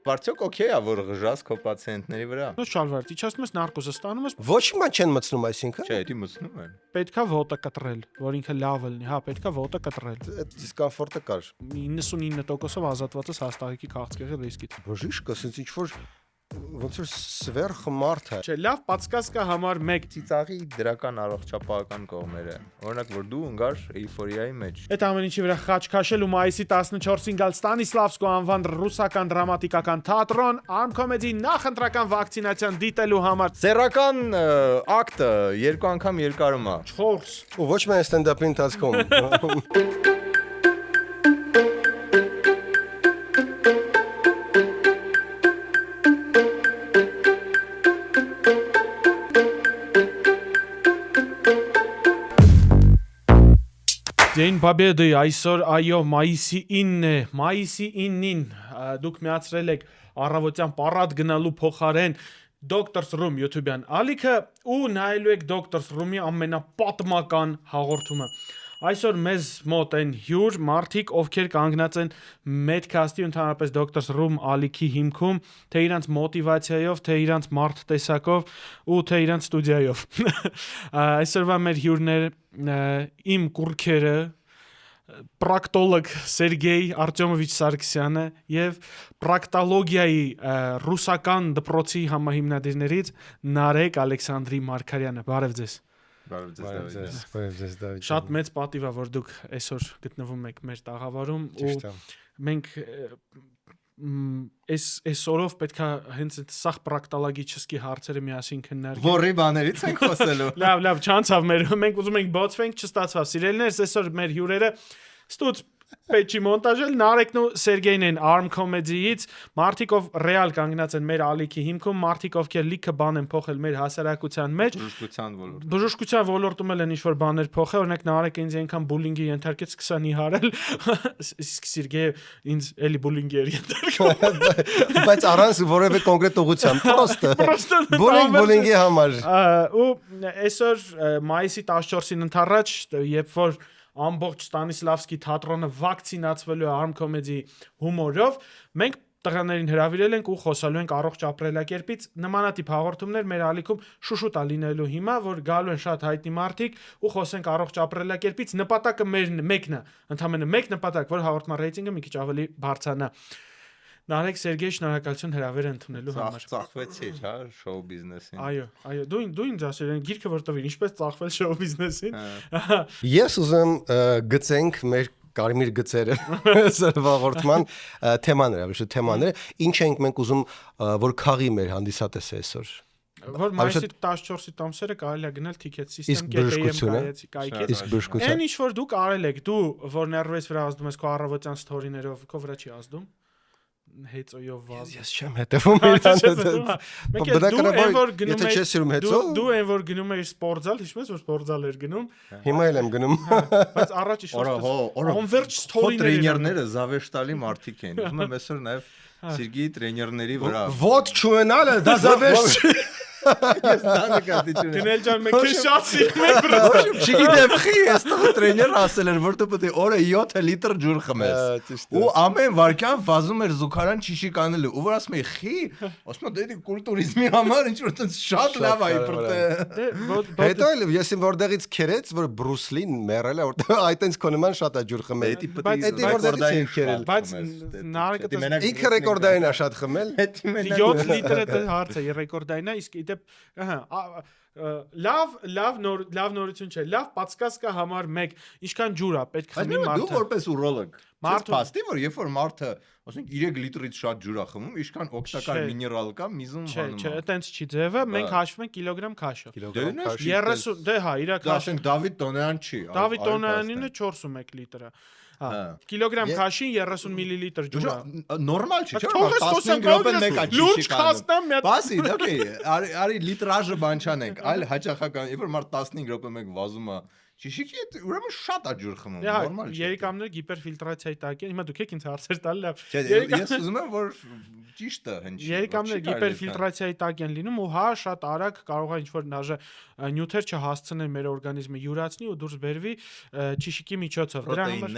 Արդյոք օքեյ է որ ղժաս քո պացիենտների վրա։ Նույն շալվարդ, իջացնում ես նարկոզը ստանում ես, Ոչ մի բան չեն մտցնում այսինքն։ Չէ, դա մտցնում են։ պետքա ոտը կտրել, որ ինքը լավ լինի, հա, պետքա ոտը կտրել։ Այդ դիսկոմֆորտը կար։ 99%-ով ազատված ես հաստատակի քաղցկեղի ռիսկից։ Բժիշկը ասենց ինչ որ ոնց որ սվերխ մարդ է։ Չէ, լավ պատսկազկա համար 1 Ծիծաղի դրական առողջապահական կողմերը։ Օրինակ որ դու ընկար էյֆորիայի մեջ։ Այդ ամեն ինչի վրա խաչ քաշել ու մայիսի 14-ին գալ Ստանիսլավսկու անվան ռուսական դրամատիկական թատրոն Arm Comedy նախընտրական վակցինացիան դիտելու համար Սեռական ակտը 2 անգամ երկարում է։ 4 Ու ոչ միայն ստենդափի ընթացքում։ Դեն Բաբեդի այսօր այո մայիսի 9-ն է, մայիսի 9-ին դուք միացրել եք առավոտյան պարատ գնալու փոխարեն Doctor's Room YouTube-յան ալիքը ու նայելու եք Doctor's Room-ի ամենապատմական հաղորդումը։ Այսօր մեզ մոտ են հյուր մարդիկ, ովքեր կանգնած են Medcast-ի ընդհանրապես Doctor's Room ալիքի հիմքում, թե իրանց մոտիվացիայով, թե իրանց մարդ տեսակով ու թե իրանց ստուդիայով։ Այսօրվա մեր հյուրներ իմ կուրքերը պրակտոլոգ Սերգեյ Արտյոմովիչ Սարգսյանը եւ պրակտոլոգիայի ռուսական դպրոցի համահիմնադիրներից Նարեկ Ալեքսանդրի Մարկարյանը։ Բարև ձեզ։ Բարև Բարև Դավիթ։ Շատ մեծ պատիվ է, որ դուք այսօր գտնվում եք մեր տաղավարում ու մենք այս օրով պետքա հենց այդ սախ պրակտոլոգիչեսկի հարցերը միասին քննարկենք։ Որի բաներից ենք խոսելու։ Լավ, չանցավ մենք ուզում ենք բոցվենք, չստացավ։ Սիրելիներս, այսօր մեր հյուրերը ստուց Պետքի մոնտաժել Նարեկն ու Սերգեյն են Arm Comedy-ից, մարդիկով ռեալ կանգնած են մեր ալիքի հիմքում, մարդիկ ովքեր լիքը բան են փոխել մեր հասարակության մեջ, բժշկության ոլորտում են ինչ-որ բաներ փոխել, օրինակ Նարեկը ինձ այնքան բուլինգի ենթարկեց, սկսանի հարել, իսկ Սերգեյը ինձ էլի բուլինգի էր ենթարկում։ Բայց առանց որևէ կոնկրետ ուղղության, պրոստը բուլինգի համար։ Ու այսօր մայիսի 14-ին ընթառաջ, երբ որ ամբողջ Ստանիսլավսկի թատրոնը վակցինացվելու է Arm Comedy հումորով, մենք տղաներին հրավիրել ենք ու խոսալու ենք առողջ ապրելակերպից, նմանատիպ հաղորդումներ մեր ալիքում շուշուտ է լինելու հիմա, որ գալու են շատ հայտնի մարդիկ ու խոսենք առողջ ապրելակերպից, նպատակը մերն մեկն է, ընդհանրապես մեկ նպատակ, որ հաղորդման ռեյտինգը մի քիչ ավելի բարձրանա։ Նարեկ Սերգեյ, շնորհակալություն հրավերը ընդունելու համար։ Ծախվեցիր, հա, շոու բիզնեսին։ Այո, դու ինձ ասել են գիրքը որ տվին, ինչպես ծախվել շոու բիզնեսին։ Ես ուզում գծենք մեր կարմիր գծերը սրվաղորդման թեմաները, ինչ ենք մենք ուզում որ քաղի մեր հանդիսատեսը այսօր։ Որ մայիսի 14-ի տոմսերը կարելի է գնել ticket system.am կայքից։ Այն ինչ որ դուք արել եք, դու որ ներվես վրա ազդում ես քո առավոտյան ստորիներով, քո վրա չի ազդում։ Հեծոյով վազ։ Ես չեմ հետևում իրան։ Եթե չես սիրում հեծո։ Դու այն որ գնում ես սպորտզալ, հիշում ես որ սպորտզալ էր գնում։ Հիմա էլ եմ գնում։ Բայց առաջ իշոր converge story-ները տրեյներները զավեշտալի մարդիկ են։ Ուզում եմ այսօր նաև Սերգեյի տրեյներների վրա։ Ոտ չունենալը դա զավեշտ։ Ես դա նկատի չունեմ։ Գնել ջան մենք քեզ շատ սիրում ենք պրոստը։ Չգիտեմ, խի, այստեղ տրեյները ասել էր, որ դու պետք է օրը 7 լիտր ջուր խմես։ Ու ամեն վարքյան վազում էր զուգարան ճիշիկ անելու։ Ու որ ասում էի, խի, ասում եմ, դե կուլտուրիզմի համար ինչ որ տենց շատ լավ է իբրտե։ Հետո էլ ես իմ որտեղից քերեց, որ Բրուսլին մեռել է, որտեղ այդ տենց քո նման շատ է ջուր խմել։ Այդ որտեղից քերել։ Բայց Նարեկը ինքը ռեկորդային է շատ խմել։ 7 լիտրը դա հարց է, ռեկորդային է, իսկ դեպ լավ նորություն չէ, լավ պատսկազկա համար 1, ինչքան ջուր է պետք խմի մարդը։ Դու որպես ուրոլոգ, մարդը փաստի որ երբ որ մարդը, ասենք 3 լիտրից շատ ջուր է խմում, ինչքան օգտակար միներալ կա միզում հանում։ Չէ, այտենց չի ձևը, մենք հաշվում ենք կիլոգրամ քաշը։ 30, դե հա, իր քաշը։ Ասենք Դավիթ Տոնյան չի։ Դավիթ Տոնյանինը 41 լիտր է։ Կիլոգրամ քաշին 30 միլիլիտր ջուր է։ Նորմալ չի, չէ՞։ Թող ես խոսեմ, լուրջ քաստամ մի հատ։ Բասի, օքեյ, արի լիտրաժը բան չանենք, այլ հաճախական, երբ որ մարդ 15 րոպե մեկ վազում է Ճիշիկի հետ ուրեմն շատ է ջուր խմում, նորմալ չէ։ Երիկամները հիպերֆիլտրացիայի տակ են, հիմա դուք եք ինձ հարցեր տալ լավ։ Ես ուզում եմ որ ճիշտը հնչի։ Երիկամները հիպերֆիլտրացիայի տակ են լինում ու հա շատ արագ կարող է ինչ-որ նաժը նյութեր չհասցնել մեր օրգանիզմը յուրացնի ու դուրս բերվի ճիշիկի միջոցով։ Դրա համար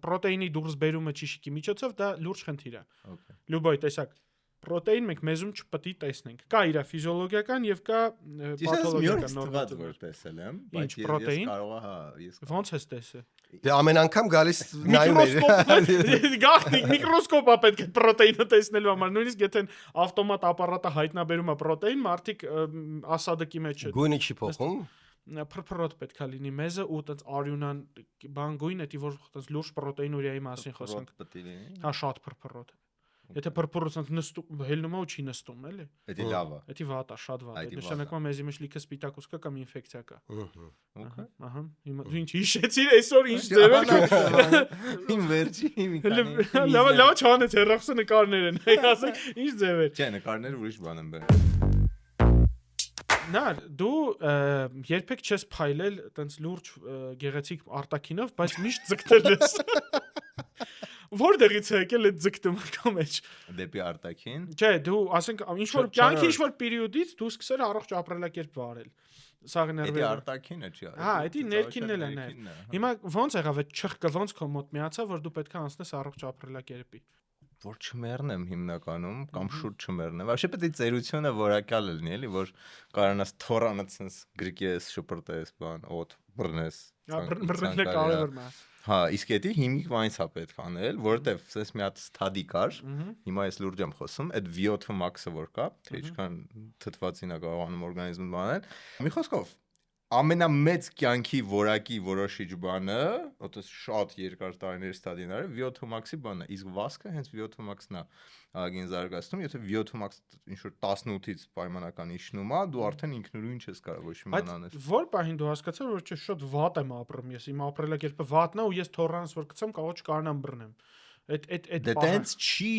պրոտեինի դուրս բերումը ճիշիկի միջոցով դա լուրջ խնդիր է։ Լյուբոյ, տեսակ։ Պրոտեին մենք մեզում չպետք է տեսնենք։ Կա իր ֆիզիոլոգիական եւ կա պաթոլոգիական նորմալ որ տեսել եմ, բայց ես կարող եմ, ոնց ես տեսել։ Դե ամեն անգամ գալիս նայում էր։ Գախնիկ միկրոսկոպա պետք է պրոտեինը տեսնելու համար, նույնիսկ եթե ավտոմատ ապարատը հայտնաբերում է պրոտեին, մարդիկ ասադկի մեջ է։ Գույնը չի փոխում։ Փրփրոտ պետք է լինի մեզը ու այդպես արյունան բան գույն է, դի որ այդպես լուրջ պրոտեինուրիայի մասին խոսանք։ Հա, շատ փրփրոտ։ Եթե փրփուրոցից նստում, հելնում է ու չի նստում, էլի։ Դա լավ է։ Դա վատ է, շատ վատ է։ Նշանակում է մեզի մեջ լիքը սպիտակուս կա կամ ինֆեկցիա կա։ Okay։ Ահա, հիմա դու ինչ հիշեցիր այսօր ինչ ձև էր։ Իմ վերջի մի քանի։ Լավ չանեց հերախսը նկարներ են, ասեք, ինչ ձև էր։ Չէ, նկարները ուրիշ բան են բերել։ Նա դու երբեք չես փայլել տենց լուրջ գեղեցիկ արտակինով, բայց միշտ ձգտել ես։ Որտեղից է եկել այդ ձգտումը քո մեջ։ Դեպի արտաքին։ Չէ, դու ասենք ինչ որ կյանքի ինչ որ պերիոդից դու սկսել առողջ ապրելակերպ վարել։ Սաղ ներվերը։ Դա արտաքինը չի։ Հա, դա ներքինն էլ է նաև։ Հիմա ոնց եղավ այդ չխկը ոնց քո մոտ միացավ, որ դու պետք է անցնես առողջ ապրելակերպի։ Որ չմեռնեմ հիմնականում կամ շուտ չմեռնեմ։ Вообще պետք է ծերությունը որակյալ լինի, էլի, որ կարողանաս թորանը ցած գրկես, շպրտես, բան, օդ բռնես։ Բռնելը կարևորն է։ Հա, իսկ դա հիմիկ վայնց է պետք անել, որովհետև սես մի հատ ստադի կար, հիմա ես լուրջ եմ խոսում, այդ VO2 max-ը որ կա, թե ինչքան թթվածին է կարողանում օրգանիզմը բանել։ Մի խոսքով ամենամեծ կյանքի որակի որոշիչ բանը, ոտս շատ երկար տարիների ստադիները VO2 max-ի բանն է, իսկ վասկը հենց VO2 max-ն է ագին զարգացնում, եթե VO2 max ինչ որ 18-ից պայմանական իջնում է, դու արդեն ինքնուրույն չես կարող ոչ մի բան անել։ Որ պահին դու հասկացար, որ չէ, շատ վատ եմ ապրում ես, իմ ապրելակերպը վատն է ու ես թորանս որ գցեմ, կարող չկարողանամ բռնեմ։ Այդ Դա տենց չի,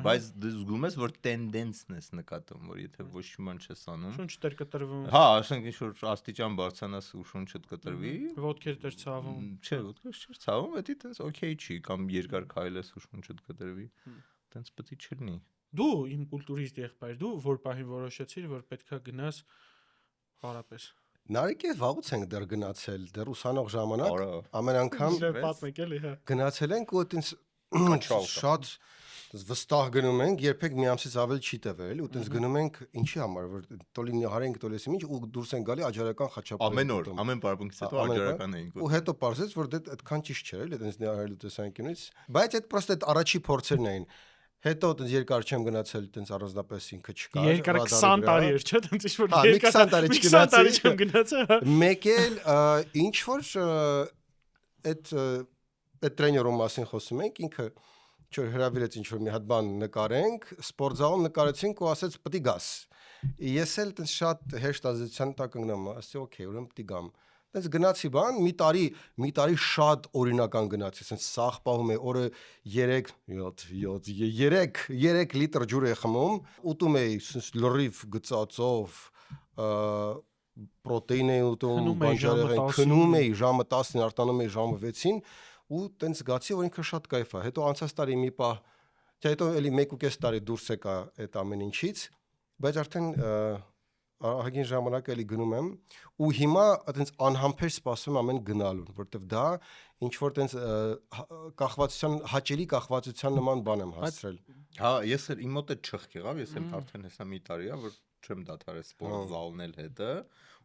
բայց դու զգում ես, որ տենդենսն ես նկատում, որ եթե ոչ մի բան չես անում։ Շունչ դեր կտրվում։ Հա, ասենք ինչ որ աստիճան բարձրանաս ու շունչդ կտրվի։ Ոտքեր դեր ցավում։ Չէ, ոտքեր չէ ցավում, դա տենց օքեյ չի, կամ երկար քայլես ու շունչդ կտրվի։ Տենց պետք է չլինի։ Դու իմ կուլտուրիստ եղբայր, դու որ պահին որոշեցիր, որ պետքա գնաս հարապես։ Նարեկե վաղուց ենք դեռ գնացել, դեռ ուսանող ժամանակ ամեն անգամ պատմեք էլի, հա։ գնացել ենք ու այտենց շատ վստահ գնում ենք, երբեք մի ամսից ավել չի տևել, ու այտենց գնում ենք ինչի համար, որ տոլինի հարենք տոլեսի ինչ ու դուրս են գալի աջարական խաչապուր։ Ամեն օր, ամեն բարբունքից հետո աջարական էինք։ Ու հետո պարզեց, որ դա այդքան ճիշտ չէր, էլի այտենց նայելու տեսանկյունից, բայց այդ պրոստը այդ առաջի փորձերն էին։ Հետո այտենց երկար չեմ գնացել, այտենց առանձնապես ինքը չկար։ Երկար 20 տարի էր, չէ՞, այտենց ինչ որ երկար 20 տարի չեմ գնացել։ Մեկ էլ ինչ որ այդ տրեյներում մասին խոսում ենք, ինքը չէ հրավիրեց ինչ որ մի հատ բան նկարենք, սպորտզալում նկարեցինք ու ասեց պետք է գաս։ Ես էլ այտենց շատ հեշտ ազդեցության տակ ընկնում, ասեցի օքեյ, ուրեմն պետք է գամ։ Այտենց գնացի բան, մի տարի շատ օրինական գնացի, այսինքն սաղ պահում է օրը 3 լիտր ջուր է խմում, ուտում էի լրիվ գծածով, պրոտեին էի ուտում, բանջարեղեն, քնում էի ժամը 10-ին, արտանում էի ժամը 6-ին ու տենց զգացի, որ ինքը շատ կայֆ է։ Հետո անցած տարի մի պահ, հետո էլի 1.5 տարի դուրս եկա այդ ամեն ինչից, բայց արդեն ահագին ժամանակ էլի գնում եմ ու հիմա այտենց անհամբեր սպասում ամեն գնալուն, որտեվ դա ինչ որ տենց կախվածության հաճելի կախվածության նման բան եմ հասցրել։ Հա, ես էլ իմ մոտ է չխք եղավ, ես էլ արդեն հեսա մի տարի է, որ չեմ դադարել սպորտ զալնել հետը,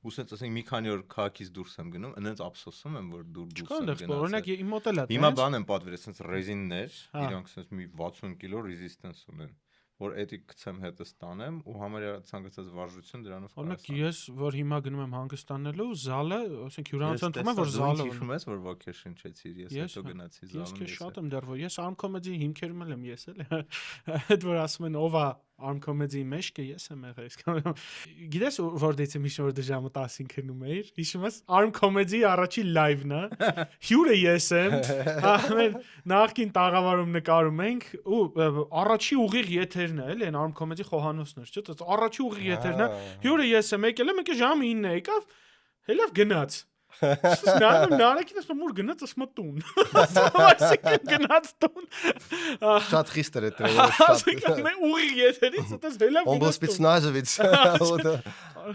ու ասենք ասենք մի քանի օր քաղաքից դուրս եմ գնում, այնց ափսոսում եմ, որ դուրս եմ գնացել։ Օրինակ իմ մոտ էլ է։ Հիմա բան եմ պատվիրել, ասենք ռեզիններ, իրանք ասենք մի 60 կիլո ռեզիստենս ունեն, որ էդի գցեմ հետս տանեմ ու համարյա ցանկացած վարժություն դրանով կարող եմ։ Օրինակ ես որ հիմա գնում եմ հանգստանելու, զալը, ասենք հյուրանոցն թվում է որ զալը ունի։ Հիշում ես որ ոգեր շնչեցիր, ես հետո գնացի զալում։ Ես շատ եմ դեռ որ ես Arm Comedy հիմքերում եմ ես էլ։ Այդ որ ասում են ով է Arm Comedy մեջքը ես եմ եղել, իսկ գիտես որտեղից եմ հիշում որ դու ժամը 10-ին քնում էիր, հիշում ես Arm Comedy առաջի լայվն է, հյուրը ես եմ, ամեն նախքին տաղավարում նկարում ենք ու առաջի ուղիղ եթերն է, էլի այն Arm Comedy խոհանոցն էր, չէ՞, առաջի ուղիղ եթերն է, հյուրը ես եմ եկել եմ, եկե ժամը 9-ը եկավ, հելավ գնաց։ Նարեկին ասում մուր գնաց ասում տուն։ Այսինքն գնաց տուն։ Շատ խիստ էր այդ շատ։ Այսինքն ուղիղ եթերից այդպես հելավ գնաց։ Он спецназовец։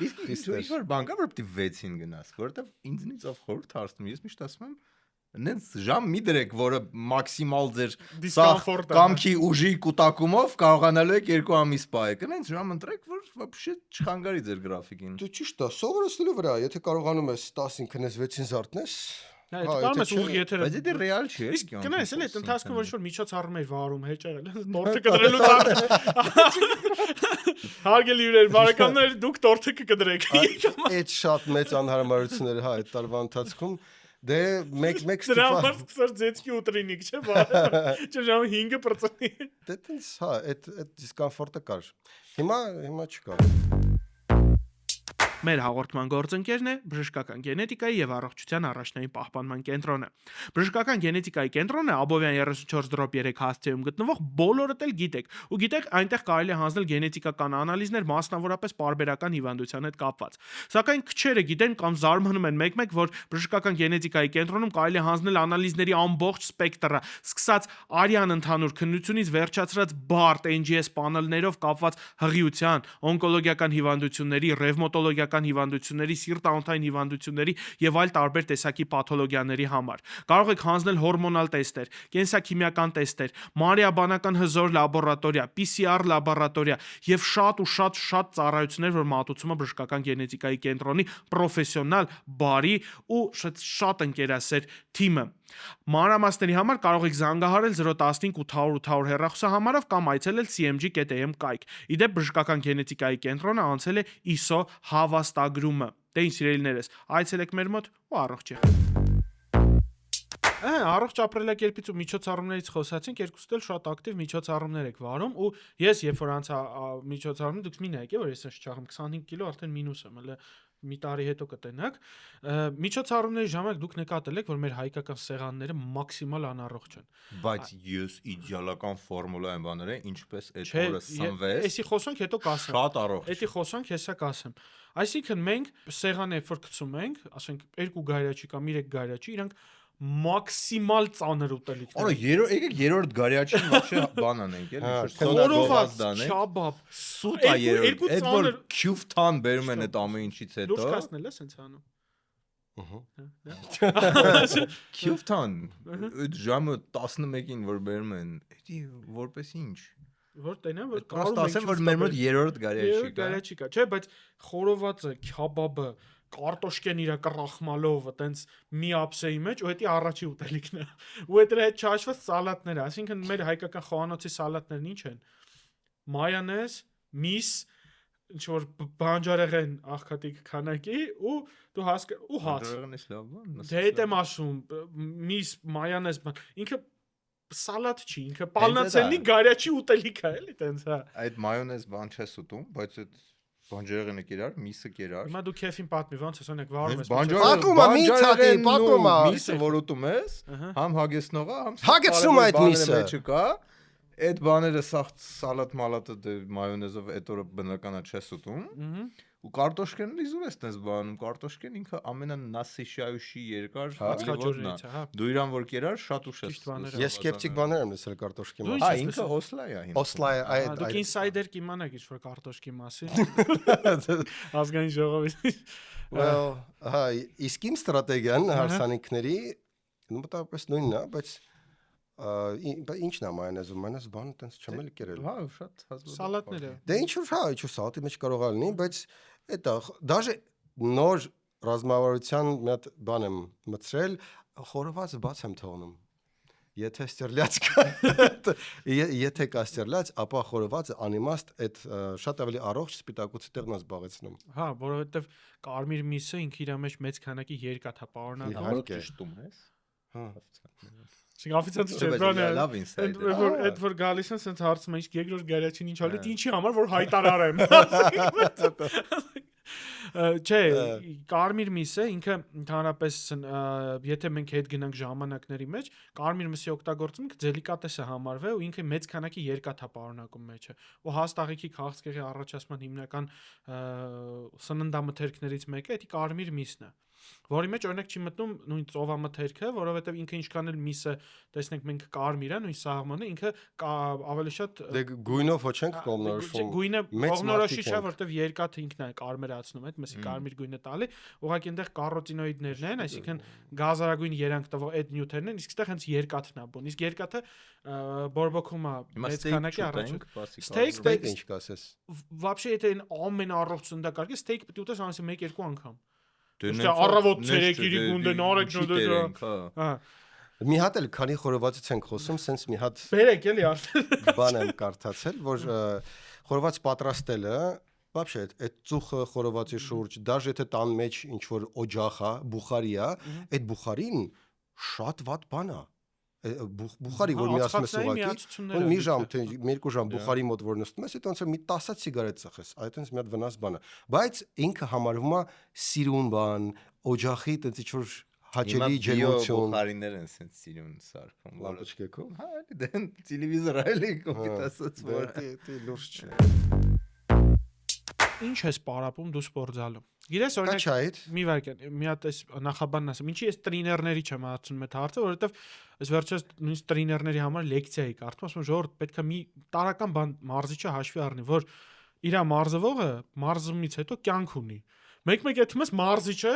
Իսկ ինչ որ բան կա որ պետք է 6-ին գնաս, որովհետև ինձնից ով խորհուրդ հարցնում, ես միշտ ասում եմ նենց ժամ մի դրեք, որը մաքսիմալ ձեր Discomfort-ը, կամքի ուժի կուտակումով կարողանալու եք 2 ամիս պահեք։ Նենց ժամ ընտրեք, որ вообще չխանգարի ձեր գրաֆիկին։ Դու ճիշտ է, սովորեցնելու վրա, եթե կարողանում ես 10-ին քնես 6-ին զարթնես, Կարող ես ուղղ եթե բայց դա ռեալ չի, իսկ գնաս էլի այդ ընթացքում ոչ որ միջոցառում էր վարում հեչ եղել տորտը կդրելուց առաջ հարգելի հյուրեր բարեկամներ դուք տորտը կդրեք այդ շատ մեծ անհարմարություններ հա այդ տարվա ընթացքում դե մեկ դրա համար սկսած ձեցքի ուտրինիկ չէ բարը չէ ժամը 5-ը պրծնի դե տենց հա այդ դիսկոմֆորտը կար հիմա չկա Մեր հաղորդման գործընկերն է բժշկական գենետիկայի եւ առողջության առաջնային պահպանման կենտրոնը։ Բժշկական գենետիկայի կենտրոնը Աբովյան 34/3 հասցեում գտնվող բոլորդ էլ գիտեք, ու գիտեք այնտեղ կարելի է հանձնել գենետիկական անալիզներ մասնավորապես պարբերական հիվանդության հետ կապված։ Սակայն քչերը գիտեն կամ զարմանում են մեկ-մեկ, որ բժշկական գենետիկայի կենտրոնում կարելի է հանձնել անալիզների ամբողջ սպեկտրը, սկսած արյան ընդհանուր քննությունից վերջացրած բարդ NGS պանելներով կապված հղիության, օնկոլոգիական հիվանդությունների, ռևմատոլոգիական հիվանդությունների, սիրտ-անոթային հիվանդությունների եւ այլ տարբեր տեսակի պաթոլոգիաների համար։ Կարող եք հանձնել հորմոնալ տեստեր, կենսաքիմիական տեստեր, մանրէաբանական հզոր լաբորատորիա, PCR լաբորատորիա եւ շատ ծառայություններ, որ մատուցում է բժշկական գենետիկայի կենտրոնի պրոֆեսիոնալ, բարի ու շատ ընկերասեր թիմը։ Մանրամասների համար կարող եք զանգահարել 015 800 հեռախոսահամարով կամ այցելել cmg.am կայք։ Իդեպ բժշկական գենետիկայի կենտրոնը անցել է ISO հավաստագրումը։ Դե ինչ սիրելիներս, այցելեք մեր մոտ ու առողջ եղեք։ Առողջ ապրելակերպից ու միջոցառումներից խոսացինք, երկուսդ էլ շատ ակտիվ միջոցառումներ եք վարում ու ես երբ որ անցա միջոցառումը դուք մի նայեք, որ ես չաղում 25 կիլո արդեն մինուս եմ, հələ մի տարի հետո կտենակ։ Միջոցառումների ժամանակ դուք նկատել եք, որ մեր հայկական սեղանները մաքսիմալ անառողջ են։ Բայց ես իդեալական ֆորմուլա եմ բաները, ինչպես այդ օրը սնվես։ Էսի խոսանք հետո կասեմ։ Շատ առողջ։ Էդի խոսանք հեսա կասեմ։ Այսինքն մենք սեղանը երբ որ գցում ենք, ասենք 2 գայրաչի կամ 3 գայրաչի, իրանք մաքսիմալ ծանր ուտելիքներ։ Արա եկեք երրորդ գարյաչին вообще բան անենք, էլի։ Խորոված, չաբաբ, սուտ է երրորդ։ Այդ որ քյուֆթան բերում են այդ ամեն ինչից հետո։ Դուրս կասնել ես հենց անում։ Քյուֆթան։ Այդ ժամը 11-ին որ բերում են, էդի որպես ինչ։ Որ տենա որ կարող ասեմ որ մեր մոտ երրորդ գարյաչի կա։ Գարյաչի կա, չէ, բայց խորովածը, քյաբաբը կարտոշկեն իրա կրախմալով այտենց մի ափսեի մեջ ու հետի առաջի ուտելիքն է ու այդ հետ չհաշված սալատները այսինքն մեր հայկական խոհանոցի սալատներն ինչ են մայոնեզ միս ինչ որ բանջարեղեն աղքատիկ քանակի ու դու ու հաց բանջարեղենից լավ բան դե հետ եմ ասում միս մայոնեզ ինքը սալատ չի ինքը պալնացելնի գարյաչի ուտելիք է էլի տենց հա այդ մայոնեզ բան չես ուտում բայց այդ բանջարեղենը կերար, միսը կերար։ Հիմա դու քեֆին պատմի, ոնց ես օրինակ վարում ես։ Պատմում եմ, միսը որ ուտում ես, համ հագեցնող է, համ հագեցնում այդ միսը։ Չկա։ Այդ բաները սաղ սալատ մալատը դե մայոնեզով այդ օրը բնականա չես ուտում։ Ու կարտոշկեն լիզու ես տես բանում, կարտոշկեն ինքը ամենանասիշայուշի երկար հացխաչորն է, հա։ Դու իրան որ կերար շատ ուշ ես։ Ես սկեպտիկ բաներ եմ լսել կարտոշկի մասին։ Հա, ինքը Օսլա է հիմա։ Օսլա է, այդ դուք ինսայդեր կիմանաք ինչ որ կարտոշկի մասին։ Ազգային ժողովի։ Well, հա, իսկ իմ ստրատեգիան հարսանիքների մոտավորապես նույնն է, բայց ինչն է մայոնեզը, մայոնեզ բանը տենց չեմ էլ կերել։ Հա, շատ հազվադեպ։ Սալատները։ Դե ինչ որ հա, ինչ որ սալատի մեջ կարող է լինի, բայց էտա դաժե նոր ռազմավարության մի հատ բան եմ մտցրել, խորովածը բաց եմ թողնում։ Եթե ստերլյաց կա, եթե կա ստերլյաց, ապա խորովածը անիմաստ այդ շատ ավելի առողջ սպիտակուցի տեղն է զբաղեցնում։ Հա, որովհետև կարմիր միսը ինքը իր մեջ մեծ քանակի երկաթ է պարունակում։ Ճշտում ես։ Հա։ Շիգաֆիցանց չէ, բանը։ Լավ ինսայդ։ Այդ որ գալիս են սենց հարցում են, իսկ երկրորդ գարյաչին ինչ ալի, ինչի համար որ հայտարարեմ։ Չէ, կարմիր միսը ինքը ընդհանրապես եթե մենք հետ գնանք ժամանակների մեջ, կարմիր միսի օգտագործումը դելիկատես է համարվել ու ինքը մեծ քանակի երկաթ է պարունակում մեջը։ Ու հաստաղիքի քաղցկեղի առաջացման հիմնական սննդամթերքներից մեկը դա կարմիր միսն է։ որի մեջ օրինակ չի մտնում նույն ծովամթերքը, որովհետև ինքը ինչքան էլ միսը տեսնենք մենք կարմիր է, նույն սաղմանը ինքը ավելի շատ Դե գույնով ոչ ենք կողմնորոշվում։ Գույնը կողմնորոշիչ է, որովհետև երկաթը ինքն է կարմերացնում, այդ մեսի կարմիր գույնը տալի, ուղղակի այնտեղ կարոտինոիդներն են, այսինքն գազարագույն երանգ տվող այդ նյութերն են, իսկ այստեղ հենց երկաթն է բուն։ Իսկ երկաթը բորբոքում է մեծ քանակի առաջ։ Ստեյք ինչ կասես։ Вообще եթե ամենառողջ սննդակարգը ստեյք պետք է ուտես ամիսը 1-2 անգամ։ Դե առավոտ 3-րի գունդեն արեք նոդը։ Հա։ Մի հատ էլ քանի խորովածից ենք խոսում, սենց մի հատ բերեք էլի արդեն։ Բան եմ կարդացել, որ խորոված պատրաստելը, вообще այդ ծուխը խորովածի շուրջ, даже եթե տան մեջ ինչ որ օջախ է, բուխարի է, այդ բուխարին շատ վատ բան է։ Բուխարի որ միացնում ես ուղղակի, մի ժամ թե 2 ժամ բուխարի մոտ որ նստում ես, այդ ոնց է մի 10 սիգարետ ծխես, այդ այնց մի հատ վնաս բան է, բայց ինքը համարվում է սիրուն բան, օջախի տենց ինչ որ հաճելի ջերմություն։ Բուխարիներ են սենց սիրուն սարքում, լամպոչկեքով։ Հա, դե տելևիզոր էլի կոմպիտ ասած, որ դե լուրջ չէ։ Ինչ ես պարապում դու սպորտզալում։ Գիտես օրինակ մի վարքան, մի հատ էս նախաբանն ասեմ, ինչի էս տրեյներների չեմ հարցնում այդ հարցը, որովհետև այս վերջերս նույնիսկ տրեյներների համար լեկցիա էի կարդում, ասում ժողովուրդ պետք է մի տարական բան մարզիչը հաշվի առնի, որ իր մարզվողը մարզումից հետո կյանք ունի։ Մեկ-մեկ եթե ես մարզիչը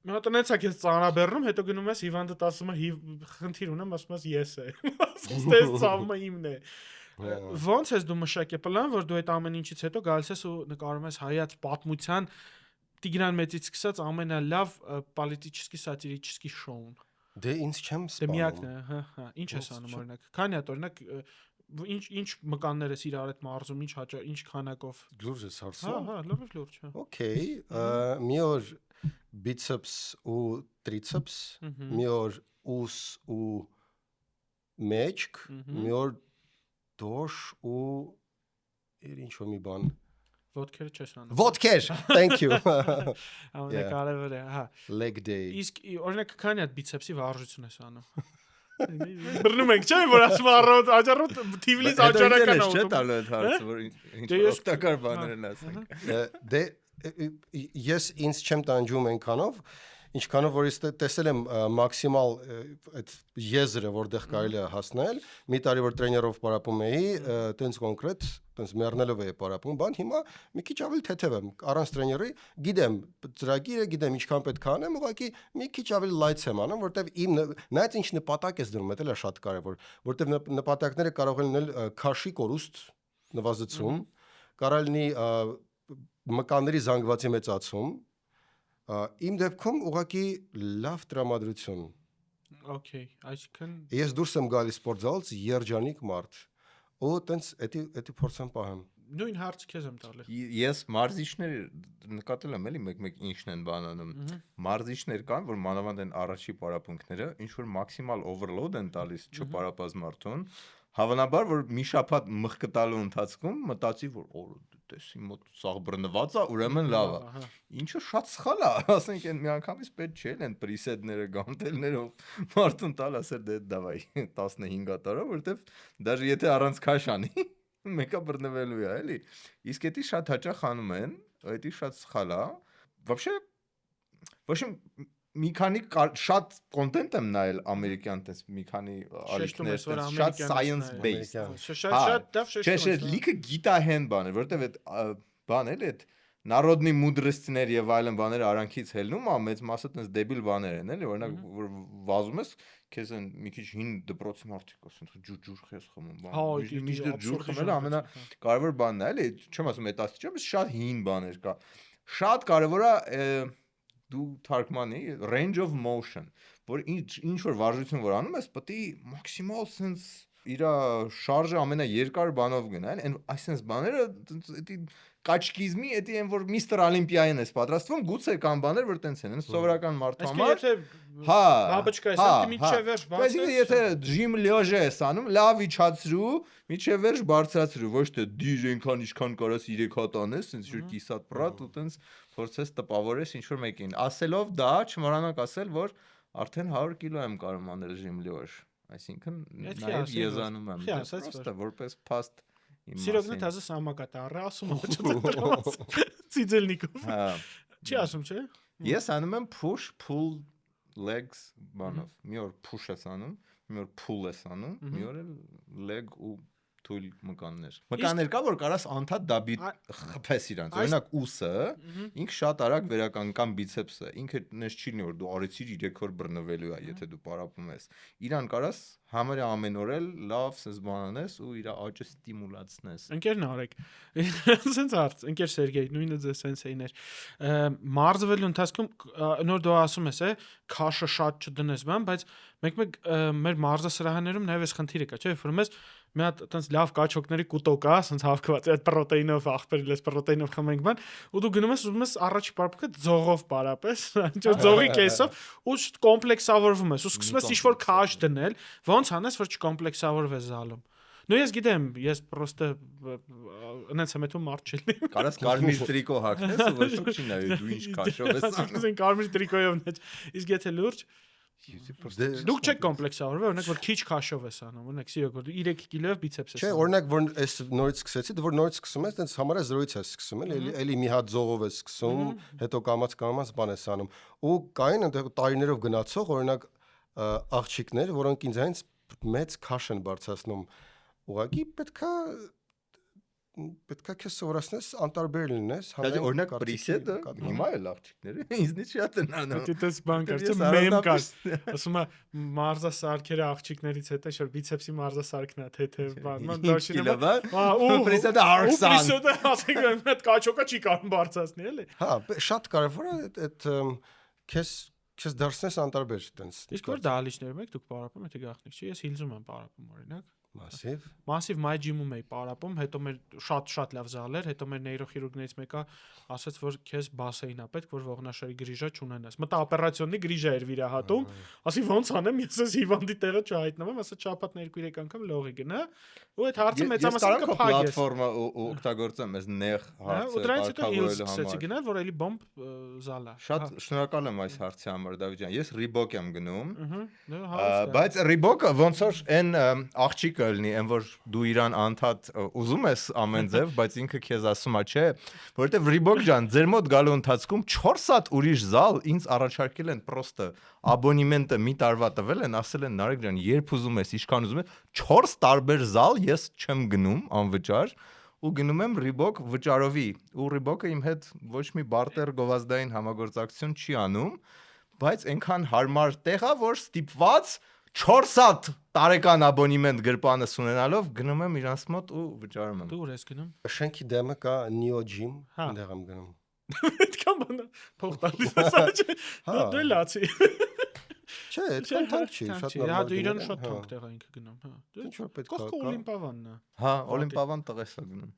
մի հատ այնց է քեզ ծանրաբեռնում, հետո գնում ես հիվանդդ ասում է խնդիր ունեմ, ասում ես ես է։ Ասում ես ծավալը իմն է։ Ոնց ես դու մշակե պլան, որ դու այդ ամեն ինչից հետո գալիս ես ու նկարում ես հայաց պատմության Տիգրան Մեծից սկսած ամենալավ պոլիտիկի սատիրիկի շոուն։ Դե ինձ չեմ սպանում։ Դե միակն է, հա, ինչ ես անում օրինակ։ Քանի հատ օրինակ ինչ մկաններ ես իրար այդ մարզում, ինչ քանակով։ Լուրջ ես հարցնում։ Հա, լուրջ, հա։ Okay, մի օր biceps ու triceps, մի օր ус ու մեջք, մի օր դոշ ու ինչ-որ մի բան։ Ոտքերը չես անում։ Ոտքեր, thank you։ Ամենակարևորը, հա։ Leg day։ Իսկ օրինակ քանի հատ բիցեպսի վարժություն ես անում։ Բռնում ենք, չէ՞, որ ասում առավոտ աճառոտ Թիվլիս աճարական է։ Չէ՞ տալու այդ հարցը, որ ինչ օգտակար բաներ են ասենք։ Դե ես ինձ չեմ տանջում այնքանով, ինչքանով որ ես տեսել եմ մաքսիմալ այդ եզրը, որտեղ կարելի է հասնել, մի տարի որ տրեյներով պարապում էի, տենց կոնկրետ, տենց մեռնելով էի պարապում, բան հիմա մի քիչ ավելի թեթև եմ, առանց տրեյների, գիտեմ ծրագիրը, գիտեմ ինչքան պետք է անեմ, ուղղակի մի քիչ ավելի լայթ եմ անում, որտեվ իմ նայած ինչ նպատակ ես դնում, դա էլ է շատ կարևոր, որտեվ նպատակները կարող են լինել քաշի կորուստ նվազեցում, կարող լինի մկանների զանգվածի մեծացում, իմ դեպքում ուղղակի լավ տրամադրություն։ Okay, այսինքն ես դուրս եմ գալիս սպորտզալից երջանիկ մարդ, ու տենց էդի փորձեմ պահեմ։ Նույն հարցը քեզ եմ տալի։ Ես մարզիչներ նկատել եմ էլի մեկ-մեկ ինչն են բանանում։ Մարզիչներ կան, որ մանավանդ են առաջի պարապմունքները, ինչ որ մաքսիմալ overload են տալիս չպարապած մարդուն, հավանաբար որ մի շաբաթ մխկը տալու ընթացքում մտածի որ տեսի մոտ սաղ բռնված է, ուրեմն լավ է։ Ինչը շատ սխալ է, ասենք այն միանգամից պետք չէ են պրիսետները, գանտելներով մարդուն տալ ասել դե դավայ 15-ա տարա, որովհետև դաժե եթե առանց քաշ անի, մեկը բռնվելու է, էլի։ Իսկ էդի շատ հաճախ անում են, էդի շատ սխալ է։ Вообще մի քանի շատ կոնտենտ եմ նայել ամերիկյան տես մի քանի ալիքներ շատ science based շատ չէ լիքը գիտահեն բաներ որովհետև այդ բան էլ այդ Народный мудростներ եւ այլն բաները արանքից հելնում է մեծ մասը տես դեբիլ բաներ են էլի օրինակ որ վազում ես քեզ են մի քիչ հին դպրոցի մարդիկ ասեն ջուր խես խմում բան միշտ ջուր խմելը ամենակարևոր բանն է էլի չեմ ասում այդ աստիճան բայց շատ հին բաներ կա շատ կարևոր է դու թարգմանի range of motion որ ինչ որ վարժություն որ անում ես պետք է մաքսիմալ sense իր շարժը ամենաերկար բանով գնալ այն այսպես բաները էդի կաչկիզմի էդի են որ միստր օլիմպիային ես պատրաստվում գուցե կան բաներ որ տենց են սովորական մարդու համար հա բաբաչկա ես ասում միջև վերջ բայց եթե ջիմ լյոժը ես անում լավ իջացրու միջև վերջ բարձրացրու ոչ թե դիժ այնքան ինչքան կարաս 3 հատ անես sense որ կիսատ պրատ ու տենց փորձես տպավորես ինչ որ մեկին ասելով դա չմոռանանք ասել որ արդեն 100 կիլո եմ կարող անել ջիմ լյոժ այսինքն նաև եզանում եմ պրոստը որպես փաստ Սիրողն է դասը սամակատարը ասում է չտրված Ցիձելնիկով Չի ասում չէ Ես անում եմ push pull legs բանով։ Մի օր push ես անում, մի օր pull ես անում, մի օր էլ leg ու թույլ մկաններ։ Մկաններ կա որ կարաս անդադ դաբի խփես իրանց։ Օրինակ ուսը, ինքը շատ արագ վերականգնական բիցեպսը, ինքը նես չի լինի որ դու արեցիր 3 օր բռնվելու է, եթե դու պարապում ես։ Իրան կարաս համարը ամեն օր էլ լավ sense բանանես ու իր աճը ստիմուլացնես։ Ընկերն արեք։ Sense արդ, ընկեր Սերգեյ, նույնը ձեզ sense-ին էր։ Մարզվելու ընթացքում նոր դու ասում ես, քաշը շատ չդնես բան, բայց մեկ-մեկ մեր մարզասրահներում նաև էս խնդիրը կա, չէ՞, որ մեզ մի հատ այտենց լավ կաչոկների կուտո կա, ասենց հավքված, այդ պրոտեինով աղբերից էս պրոտեինով խմենք բան, ու դու գնում ես ուզում ես առաջի պարապքը ձողով պարապես, ինչ ձողի կեսով, ու կոմպլեքսավորվում ես, ու սկսում ես ինչ-որ քաշ դնել, ոնց անես, որ չկոմպլեքսավորվես զալում։ Ну ես գիտեմ, ես պրոստը այնց եմ էթում մարդ չելի։ Կարաս կարմիր տրիկո հագնես ու ոչ ոք չի նայում դու ինչ քաշով ես անում։ Ասեն կարմիր տրիկոյով նեջ։ Իսկ եթե լուրջ դուք չեք կոմպլեքսավորվել, օրինակ որ քիչ քաշով ես անում, օրինակ սիրեք որ 3 կիլոյով բիցեպս ես։ Չէ, օրինակ որ այս նորից սկսեցի, դու որ նորից սկսում ես, տենց համարը զրոյից ես սկսում, էլի մի հատ ձողով ես սկսում, հետո կամած բան ես անում։ Ու կային այնտեղ տարիներով գնացող օրինակ աղջիկներ, որոնք ինձ այնց մեծ քաշ են բարձրացնում։ Ուղղակի պետքա քեզ սովորացնես անտարբեր լինես, համեն օրինակ պրիսետը հիմա էլ աղջիկները ինձնից շատ են անում։ Դիտես բան կարծեմ մեմ կար։ Ասում է մարզասարքերը աղջիկներից հետո շուտ բիցեպսի մարզասարքն է թեթև բան։ Ման դաշինը։ Ու պրիսետը արքսան։ Պրիսետը ասենք այդ կաչոկա չի կարող բարձրացնել էլի։ Հա, շատ կարևոր է այդ քեզ դարձնես անտարբեր տենց։ Իսկ որ դահլիճներում եք դուք պարապում եք գախնիկ չի, ես հիլզում եմ պարապում օրինակ։ Մասիվ my gym-ում էի պարապում, հետո մեր շատ լավ զալ էր, հետո մեր նեյրոխիրուրգներից մեկը ասաց, որ քեզ բասեին է պետք, որ ողնաշարի գրիժա չունենաս։ Մտա օպերացիոնի գրիժա էր վիրահատում, ասի ոնց անեմ, ես այս հիվանդի տեղը չհայտնվում, ասա չափած 2-3 անգամ լողի գնա, ու այդ հարցը մեծամասն կփակես։ Պլատֆորմը օգտագործեմ այս նեղ հարցը կարգավորելու համար։ Գնալ, որ էլի բոմբ զալ է։ Շատ շնորհակալ եմ այս հարցի համար, Դավիթ ջան։ Ես Reebok եմ գնում։ Բայց Reebok-ը ոնց որ այն աղջիկը լինի, այն որ դու իրան անդադ ուզում ես ամեն ձև, բայց ինքը քեզ ասում է, չէ, որովհետև Reebok ջան, ձեր մոտ գալու ընթացքում 4 հատ ուրիշ զալ ինձ առաջարկել են պրոստը աբոնեմենտը մի տարվա տվել են, ասել են Նարեկ ջան, երբ ուզում ես, ինչքան ուզում ես, 4 տարբեր զալ ես չեմ գնում անվճար ու գնում եմ Reebok վճարովի ու Reebok-ը իմ հետ ոչ մի բարտեր գովազդային համագործակցություն չի անում, բայց այնքան հարմար տեղ է, որ ստիպված 4 հատ տարեկան աբոնեմենտ գրպանս ունենալով գնում եմ իրանց մոտ ու վճարում եմ։ Դու ուր ես գնում։ Շենքի դեմը կա Neo Gym, այնտեղ եմ գնում։ Այդքան բան փող տալիս է, չէ։ Դու լացի։ Չէ, այդքան թանկ չի, շատ նորմալ։ Հա, դու իրան շատ թանկ տեղ է ինքը գնում, հա։ Ինչ որ պետք է։ Կողքը Օլիմպիավանն է։ Հա, Օլիմպիավան տղես է գնում։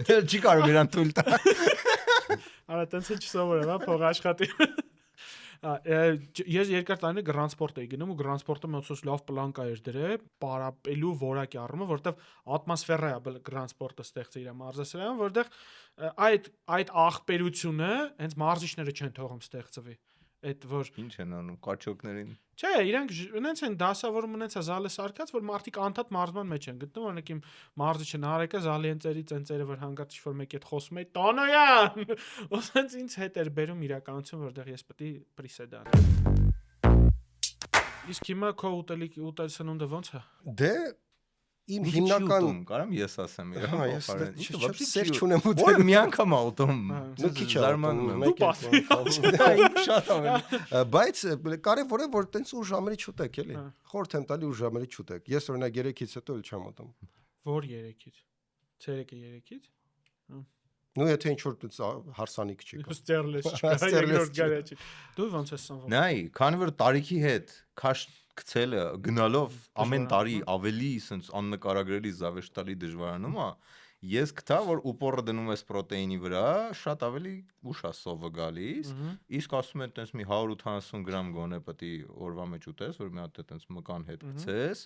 Դե չի կարող իրան թույլ տալ։ Արա տենց չսովորեմ, հա, փող աշխատի։ Ես երկար տարիներ Grand Sport էի գնում ու Grand Sport-ը մոտս լավ պլանկա էր դրել, պարապելու որակի առումով, որտեվ ատմոսֆերա է Grand Sport-ը ստեղծել իր մարզասրահում, որտեղ այդ աղբերությունը հենց մարզիչները չեն թողում ստեղծվի։ Այդ որ ինչ են անում կաչոկներին։ Չէ, իրանք ունենց են դասավորում ունեցա զալը սարքած, որ մարդիկ անդադ մարզման մեջ են գտնում, օրինակ իմ մարզիչը Նարեկը զալի ընծերի որ հանգած ինչ-որ մեկի հետ խոսում է, Տոնոյան, ոսենց ինձ հետ էր բերում իրականություն, որտեղ ես պետք է պրիսեդ անեմ։ Իսկ հիմա քո ուտելիքի ոնց է։ Դե իմ հիմնական կարամ ես ասեմ իր փոխարեն։ Ինչ սեր չունեմ ուտել։ Որ մի անգամ ատում։ Մի քիչ զարմանում եմ։ Շատ ավելի։ Բայց կարևորը որ տենց ուր ժամերի չուտեք էլի։ Խորհուրդ եմ տալի ուր ժամերի չուտեք։ Ես օրինակ 3-ից հետո էլ չեմ ատում։ Որ 3-ից։ Ցերեկը 3-ից։ Ну եթե ինչ որ տենց հարսանիք չի։ Ստերլես չկա, երկրորդ գարեջի։ Դու ոնց ես սնվում։ Նայ, քանի որ տարիքի հետ քաշ գցելը գնալով ամեն տարի ավելի sense աննկարագրելի զավեշտալի դժվարանում է, ես գտա որ ուպորը դնում ես պրոտեինի վրա, շատ ավելի ուշ է սովը գալիս, իսկ ասում են տենց մի 180 գրամ գոնե պետք է օրվա մեջ ուտես, որ մի հատ տենց մկան հետ գցես,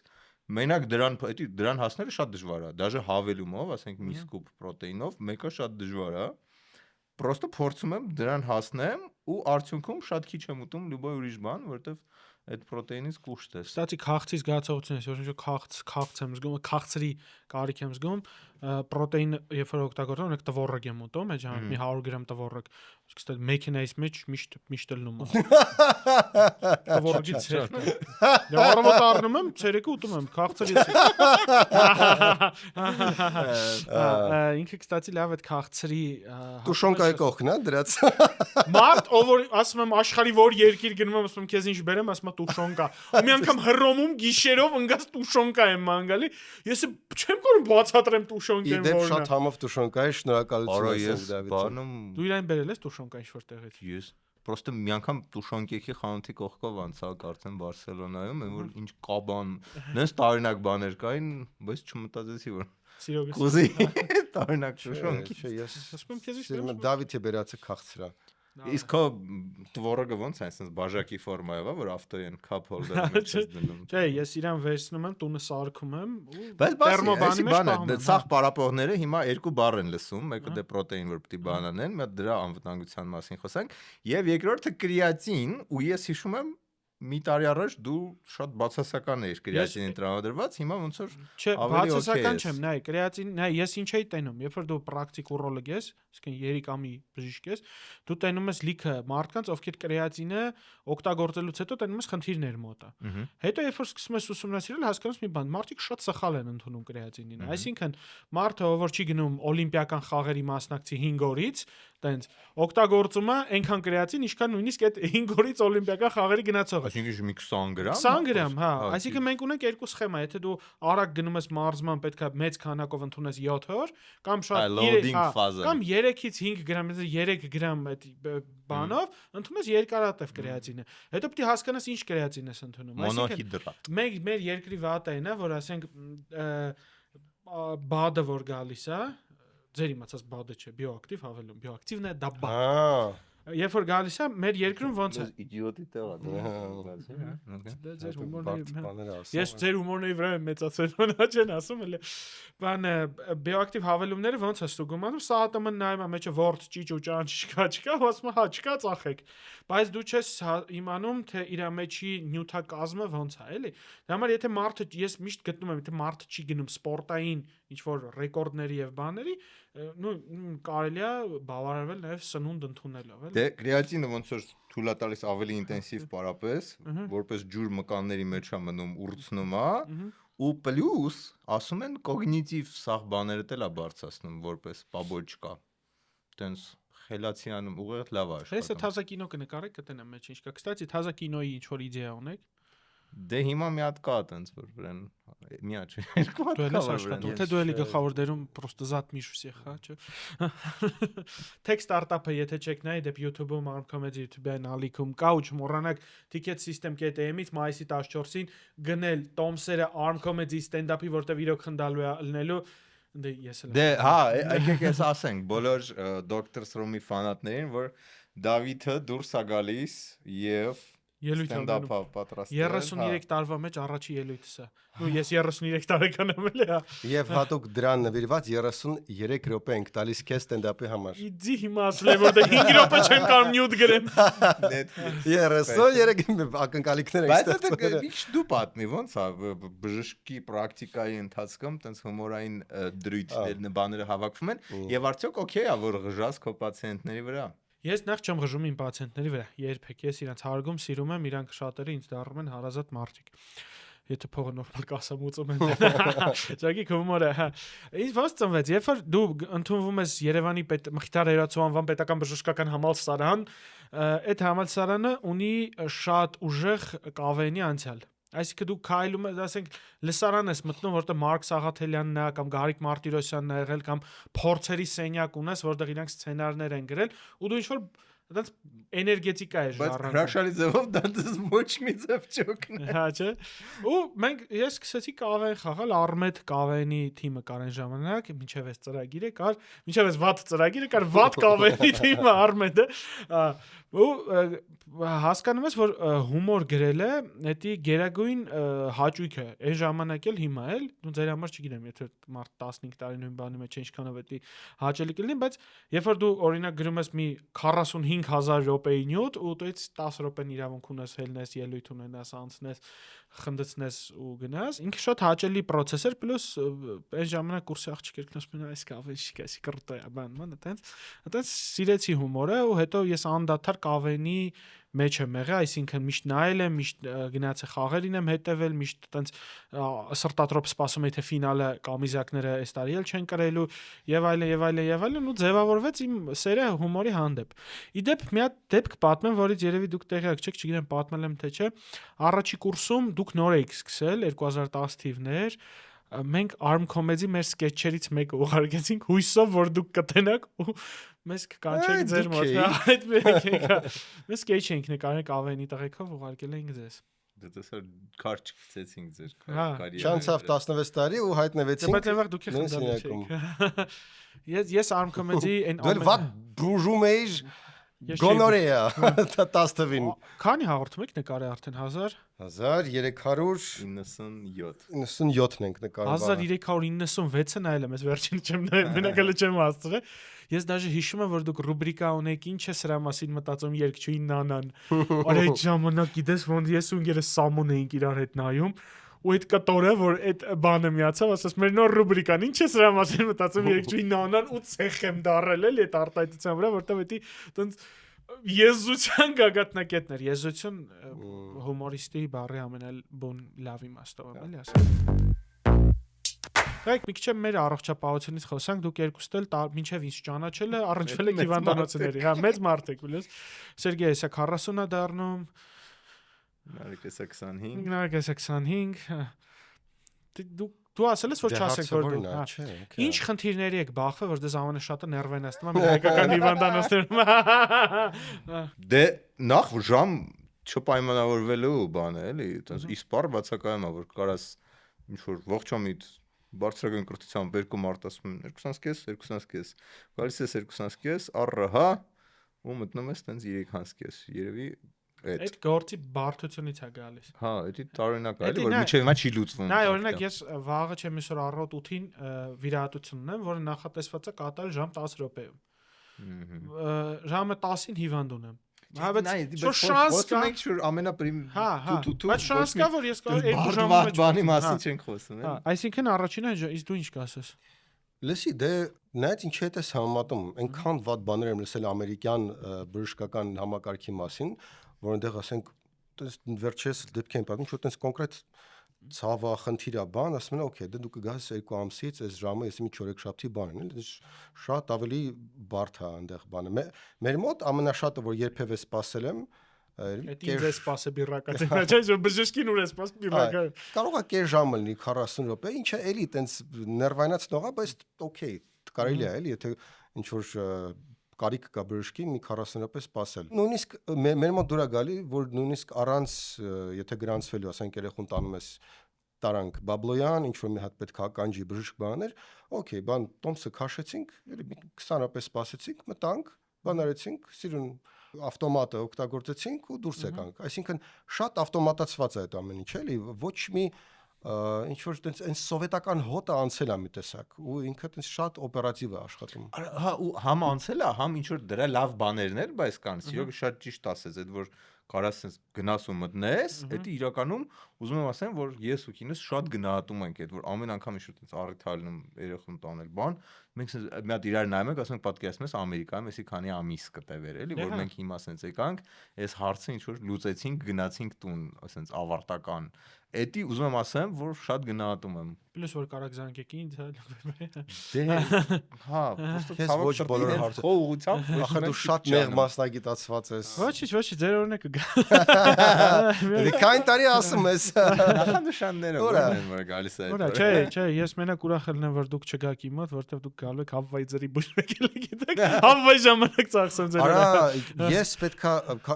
մենակ դրան հասնելը շատ դժվար է, դաժե հավելումով, ասենք մի սկուպ պրոտեինով, մեկը շատ դժվար է, պրոստը փորձում եմ դրան հասնեմ ու արդյունքում շատ քիչ եմ ուտում լուբոյ ուրիշ բան, որովհետև այդ պրոտեինից կուշտ է։ Ստացի քաղցից զգացողություն է, որ ինչ քաղց եմ զգում, քաղցրի կարիք եմ զգում, պրոտեին երբ որ օգտագործում, օրինակ տվոռակ եմ ուտում, այդ մի 100 գրամ տվոռակ, Կստալ մեքենայից մեջ միշտ լնում է։ Որգից է։ Դե առավոտ առնում եմ, ցերեկը ուտում եմ, քաղցրից։ Ինքը կստացի լավ այդ քաղցրի Տուշոնկայի կողքն է դրած։ Մարդ, ով որ ասում եմ աշխարհի որ երկիր գնում եմ, ասում եմ քեզ ինչ բերեմ, ասում եմ տուշոնկա։ Ու մի անգամ հռոմում գիշերով ընկած տուշոնկա եմ մանգալի։ Ես չեմ կարող բացատրեմ տուշոնկեն որն է։ Իդեպ շատ համով տուշոնկա է, շնորհակալություն Դավիթ։ Դու իրեն բերել ես տուշոնկա ինչ-որ տեղից։ Ես Պրոստը մի անգամ տուշոնկեքի խանութի կողքով անցա արդեն Բարսելոնայում, այն որ ինչ կաբան, նենց տարօրինակ բաներ կային, բայց չմտածեցի որ Սիրողս։ կուզի տարօրինակ տուշոնկի։ Ես Ասում եմ քեզ սիրում եմ Դավիթի բերածը քաղցրա։ Իսկ քո տվորը ոնց է, այսպես բաժակի ֆորմայով է, որ ավտոյի են cup holder-ը մեջ ես դնում։ Չէ, ես իրան վերցնում եմ, տունը սարքում եմ ու Բայց տերմոբանի մեջ պահում եմ։ Սաղ պարապողները հիմա երկու բառ են լսում, մեկը դե պրոտեին, որ պիտի բանանեն, մի հատ դրա անվտանգության մասին խոսանք, եւ երկրորդը կրեատին, ու ես հիշում եմ մի տարի առաջ դու շատ բացասական էիր կրեատինին տրամադրված, հիմա ոնց որ Չէ, ավելի բացասական օքեյ չեմ, նայ, կրեատին, նայ, ես ինչ էի տենում, երբ որ դու պրակտիկ ուրոլոգ ես, իսկն երիկամի բժիշկ ես, դու տենում ես լիքը մարդկանց, ովքեր կրեատինը օգտագործելուց հետո տենում ես խնդիրներ մոտը։ Հետո երբ որ սկսում ես ուսումնասիրել, հասկանում ես մի բան, մարդիկ շատ սխալ են ընդունում կրեատինին։ Այսինքն մարդը, ով որ չի գնում օլիմպիական խաղերի մասնակցի 5 օրից, տենց օգտագործում է այնքան կրեատին, ինչքան նույնիսկ այդ 5 օրից օլիմպիական խաղերի գնացողը։ Այսինքն մի 20 գրամ։ 20 գրամ, հա, այսինքն մենք ունենք երկու սխեմա, եթե դու արագ գնում ես մարզման, պետքա մեծ քանակով ընդունես 7 օր, կամ շատ կամ 3-ից 5 գրամ, 3 գրամ այդ բանով, ընդունես երկարատև կրեատինը։ Հետո պետք է հասկանաս ինչ կրեատին ես ընդունում։ Մոնոհիդրատ։ Մեր երկրի վատը այն է, որ ասենք բադը որ գալիս է, ձեր իմացած բադը չէ, բիոակտիվ հավելում, բիոակտիվն է դա բադ։ Երբ որ գալիս է, մեր երկրում ոնց է։ Իդիոտի տեղը։ Ձեր հումորների։ Ես ձեր հումորների վրա եմ մեծացել, նա չեն ասում էլ։ Բան բիոակտիվ հավելումները ոնց է ստուգում, ասում սահատամն նայում է մեջը ворդ ճիճ ու ճանչ չկա, ասում հա չկա ծախեք։ Բայց դու չես իմանում թե իր մեջի նյութակազմը ոնց է, էլի։ Դա համար եթե մարդը ես միշտ գտնում եմ, եթե մարդը չի գնում սպորտային ինչ որ ռեկորդների եւ բաների, նույն կարելի է բավարարվել նաեւ սնունդ ընդունելով, էլի։ Դե կրեատինը ոնց որ թույլ է տալիս ավելի ինտենսիվ պարապես, որպես ջուր մկանների մեջ է մնում, ուրցնում է, ու պլյուս ասում են կոգնիտիվ սաղ բաները դել է բարձրացնում, որպես պաբոչկա։ Տենց խելացիանում ուղիղ լավ է աշխատում։ Հեսա թազա կինո կնկարեք, կտենամ մեջ ինչ կա։ Կստացի թազա կինոյի ինչ որ իդեա ունեք։ Դե հիմա մի հատ կա տենց որ վրան մի հատ չէ երկու հատ կա աշխատում թե դու էլի գլխավոր դերում պրոստը զատ միշուս եղա չէ Tech startup-ը եթե չեք նայ դեպ YouTube-ում Arm Comedy YouTube-յան ալիքում կա ու չմոռանաք ticketsystem.am-ից մայիսի 14-ին գնել Տոմսերը Arm Comedy stand-up-ի որտեվ իրոք խնդալու է ելնելու դե ես էլ դե հա եկեք ես ասենք բոլոր Dr. Srom-ի ֆանատներին որ Դավիթը դուրս է գալիս եւ stand-up-ը պատրաստել 33 տարվա մեջ առաջի ելույթս է։ Ու ես 33 տարեկան եմ էլի, հա։ Եվ հատուկ դրան նվիրված 33 րոպե ենք տալիս քեզ stand-up-ի համար։ Իդի հիմա ասել եմ որ 5 րոպե չեմ կարող մյուտ գրեմ։ 33 ակնկալիքներ ենք ստացել։ Բայց դա ինչ դու պատմի ոնց է բժշկի պրակտիկայի ընթացքում տենց հումորային դրույթներ բաները հավաքվում են եւ արդյոք օքեյ է որ ղժաս քո պացիենտների վրա։ Ես նախ չեմ ղժում իմ պացիենտների վրա, երբեք ես իրանց հարգում, սիրում եմ, իրանք շատերը ինձ դառնում են հարազատ մարդիկ։ Եթե փողը նորմալ կասամ ուծում են։ Ճակի հումորը, հա։ Ինչ ոնց ծնվեց, երբ որ դու ընդունվում ես Երևանի Մխիթար Հերացու պետական բժշկական համալսարան, այդ համալսարանը ունի շատ ուժեղ կավենի անցյալ։ Այսինքն դու քայլում ես, ասենք, լսարան ես մտնում, որտեղ Մարկ Սաղաթելյանն է կամ Գարիկ Մարտիրոսյանն է եղել կամ փորձերի սենյակ ունես, որտեղ իրանք սցենարներ են գրել, ու դու ինչ-որ այդպես էներգետիկա է ժառանգում։ Բայց հրաշալի ձևով դա դες ոչ մի ձև չօգն։ Հա, չէ։ Ու ես սկսեցի կավեն խաղալ, Արմեդ կավենի թիմը կար այն ժամանակ, մինչև այս ծրագիրը կար, մինչև այս վատ ծրագիրը կար վատ կավենի թիմը Արմեդը։ Ու հասկանում ես որ հումոր գրելը դա գերագույն հաճույք է այն ժամանակ էլ հիմա էլ դու ձեր համար չգիտեմ եթե մարդ 15 տարի նույն բանի մեջ ինչքանով դա հաճելի կլինի բայց երբ որ դու օրինակ գրում ես մի 45000 րոպեի նյութ ու դու 10 րոպեն իրավունք ունես հելնես ելույթ ունենաս անցնես խնդցնես ու գնաս ինքը շատ հաճելի process էր պլյուս այն ժամանակ կուրսի աղջիկեր կնոսում այս կավեն շիկասի կրտո է բան այտենց սիրեցի հումորը ու հետո ես անդադար կավենի մեջ եմ եղել այսինքն միշտ նայել եմ միշտ գնացել խաղերին եմ հետևել միշտ այտենց սրտատրոփ սպասում էի թե ֆինալը կամիզակները այս տարի էլ չեն կրելու եւ այլն ու ձևավորվեց իմ սերը հումորի հանդեպ իդեպ մի հատ դեպք պատմեմ որից երևի դուք տեղյակ չեք չգիտեմ պատմել եմ թե չէ առաջի կուրսում դուք նոր եք սկսել 2010 թիվներ մենք Arm Comedy մեր սկեթչերից մեկը ուղարկեցինք հույսով որ դուք կտենաք ու մեզ կկանչեք ձեր մոտ այդ մենք սկեթչ ենք նկարել կավենի տղեկով ուղարկել ենք ձեզ դες քարչ գցեցինք ձեր կարիերա Չանցավ 16 տարի ու հայտնվեցինք բայց այնտեղ դուք եք ես Arm Comedy դու վատ բուժում էիր Գոնորեա 10 թվին քանի հաղորդում եք նկարել արդեն 1397-ն ենք նկարել 1396-ը նայել եմ ես վերջին չեմ նայել մենակալը չեմ հասցրել ես դաժե հիշում եմ որ դուք ռուբրիկա ունեք ինչ է սրա մասին մտածում երկչույն նանան արա այդ ժամանակ գիտես ոնց ես ու ինքերս սամոն էինք իրար հետ նայում ու այդ կտորը որ այդ բանը միացավ ասես մեր նոր ռուբրիկան ինչ է սրա մասին մտածում երկչույն նանան ու ցեխ եմ դարել էլի այդ արտահայտության վրա որտեղ էդի տենց եզության գագաթնակետներ եզություն հումորիստի բառի ամենալավ լավ իմաստով էլի ասեմ Դեք մի քիչ մեր առողջապահությունից խոսանք դուք երկուստ էլ մինչև ինձ ճանաչելը առնչվել եք հիվանդանոցների հա մեծ մարդ եք բլես Սերգեյ հեսա 40-ա դառնում Նարեկեսա 25 Նարեկեսա 25 Դու ասել ես որ չասեք որ դու Ինչ խնդիրների եք բախվել որ դες ամենաշատը ներվենացնում եմ հայկական հիվանդանոցներում Դե նախ ժամ չպայմանավորվելու բան է էլի այտենց իսպար բացակայում է որ կարաս ինչ որ ողջամիտ բարձրագույն կրթությամբ 2 մարդ ասում են 2.5 գալիս ես 2.5 առհա ու մտնում ես տենց 3.5 երևի այդ գործի բարդությունից է գալիս հա դա տարօրինակ է էլի որ միջև հիմա չի լուծվում նայ օրինակ ես վաղը չեմ այսօր առավոտ 8-ին վիրահատություն ունեմ որը նախատեսված է կատարել ժամ 10 րոպեում ժամը 10-ին հիվանդ ունեմ Բայց շանս կա մենք շուտ ամենապրիմ բայց շանս կա որ ես կարող 2 ժամի մեջ բանի մասին չենք խոսում էլի այսինքն առաջինը իսկ դու ինչ կասես Լսի դե նայած ինչ հետ ես համատում այնքան վատ բաներ եմ լսել ամերիկյան բժշկական համակարգի մասին որոնտեղ ասենք վերջերս դեպք են պատմում շուտ այնպես կոնկրետ ցավա խնդիրա բան ասում են օքեյ դե դու կգաս 2 ամսից այս ժամը ես մի չորեքշաբթի բան են էլի շատ ավելի բարդ է այնտեղ բանը մեր մոտ ամենաշատը որ երբևէ սպասել եմ Այդ ինձ է սպասը բիրակացին չէ՞ որ բժշկին ուր է սպաս բիրակա կարող է կես ժամ լինի 40 րոպե ինչը էլի տենց ներվայնացնող է բայց օքեյ կարելի է էլի եթե ինչ որ կարիք կա բժշկին մի 40 րոպե սպասել նույնիսկ մեր մոտ դուր է գալի որ նույնիսկ առանց եթե գրանցվելու ասենք երեխուն տանում ես տարանք Բաբլոյան ինչ որ մի հատ պետք է կանջի բժիշկ բաներ օքեյ բան տոմսը քաշեցինք էլի 20 րոպե սպասեցինք մտանք բան արեցինք սիրուն ավտոմատը օգտագործեցինք ու դուրս եկանք այսինքն շատ ավտոմատացված է այդ ամեն ինչը էլի ոչ մի ինչ որ տենց այն սովետական հոտը անցել է մի տեսակ ու ինքը տենց շատ օպերատիվ է աշխատում հա ու համ անցել է համ ինչ որ դրա լավ բաներն էր բայց կան սիրոք շատ ճիշտ ասեց այդ որ կարաս sense գնաս ու մտնես դա իրականում ուզում եմ ասեմ որ ես ու քինս շատ գնահատում ենք այդ որ ամեն անգամ ինչ որ տենց առիթ ալնում երախուն տանել բան մենք մի հատ իրար նայում ենք ասում ենք պատկերացնում ես Ամերիկայում էսի քանի ամիս կտևեր էլի որ մենք հիմա sense եկանք այս հարցը ինչ որ լուծեցինք գնացինք տուն sense ավարտական Էդի ուզում եմ ասեմ, որ շատ գնահատում եմ։ Պլյուս որ կարակ զանգեք ինձ, դե հա, քեզ ոչ բոլորը հարցը ուղղությամբ, ախր դու շատ նեղ մասնագիտացված ես։ Ոչ, ձեր օրինակը գա։ Դե քանի տարի ասում ես։ Նախանշանները որ գալիս է։ Որա, չէ, ես մենակ ուրախ եմ որ դուք չգաք իմ մոտ, որտեվ դուք գալու եք Հավվայձերի բուժմեկել գիտեք։ Հավվայ ժամանակ ծախսեմ ձեր։ Արա, ես պետքա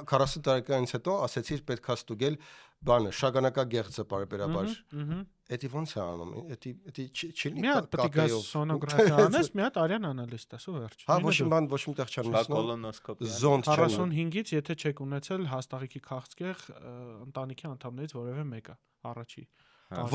40 տարեկանից հետո ասեցի պետքա ստուգել բանը շագանակագեղձը բարբերաբար էդի ոնց է անում էդի չլինի մի հատ պետք է սոնոգրաֆիա անես մի հատ արյան անալիստ ասու վերջ հա ոչ մի բան ոչ մի տեղ չանցնի կոլոնոսկոպիա զոնդ 45-ից եթե չեք ունեցել հաստաղիքի քաղցկեղ ընտանիքի անդամներից որևէ մեկը առաջի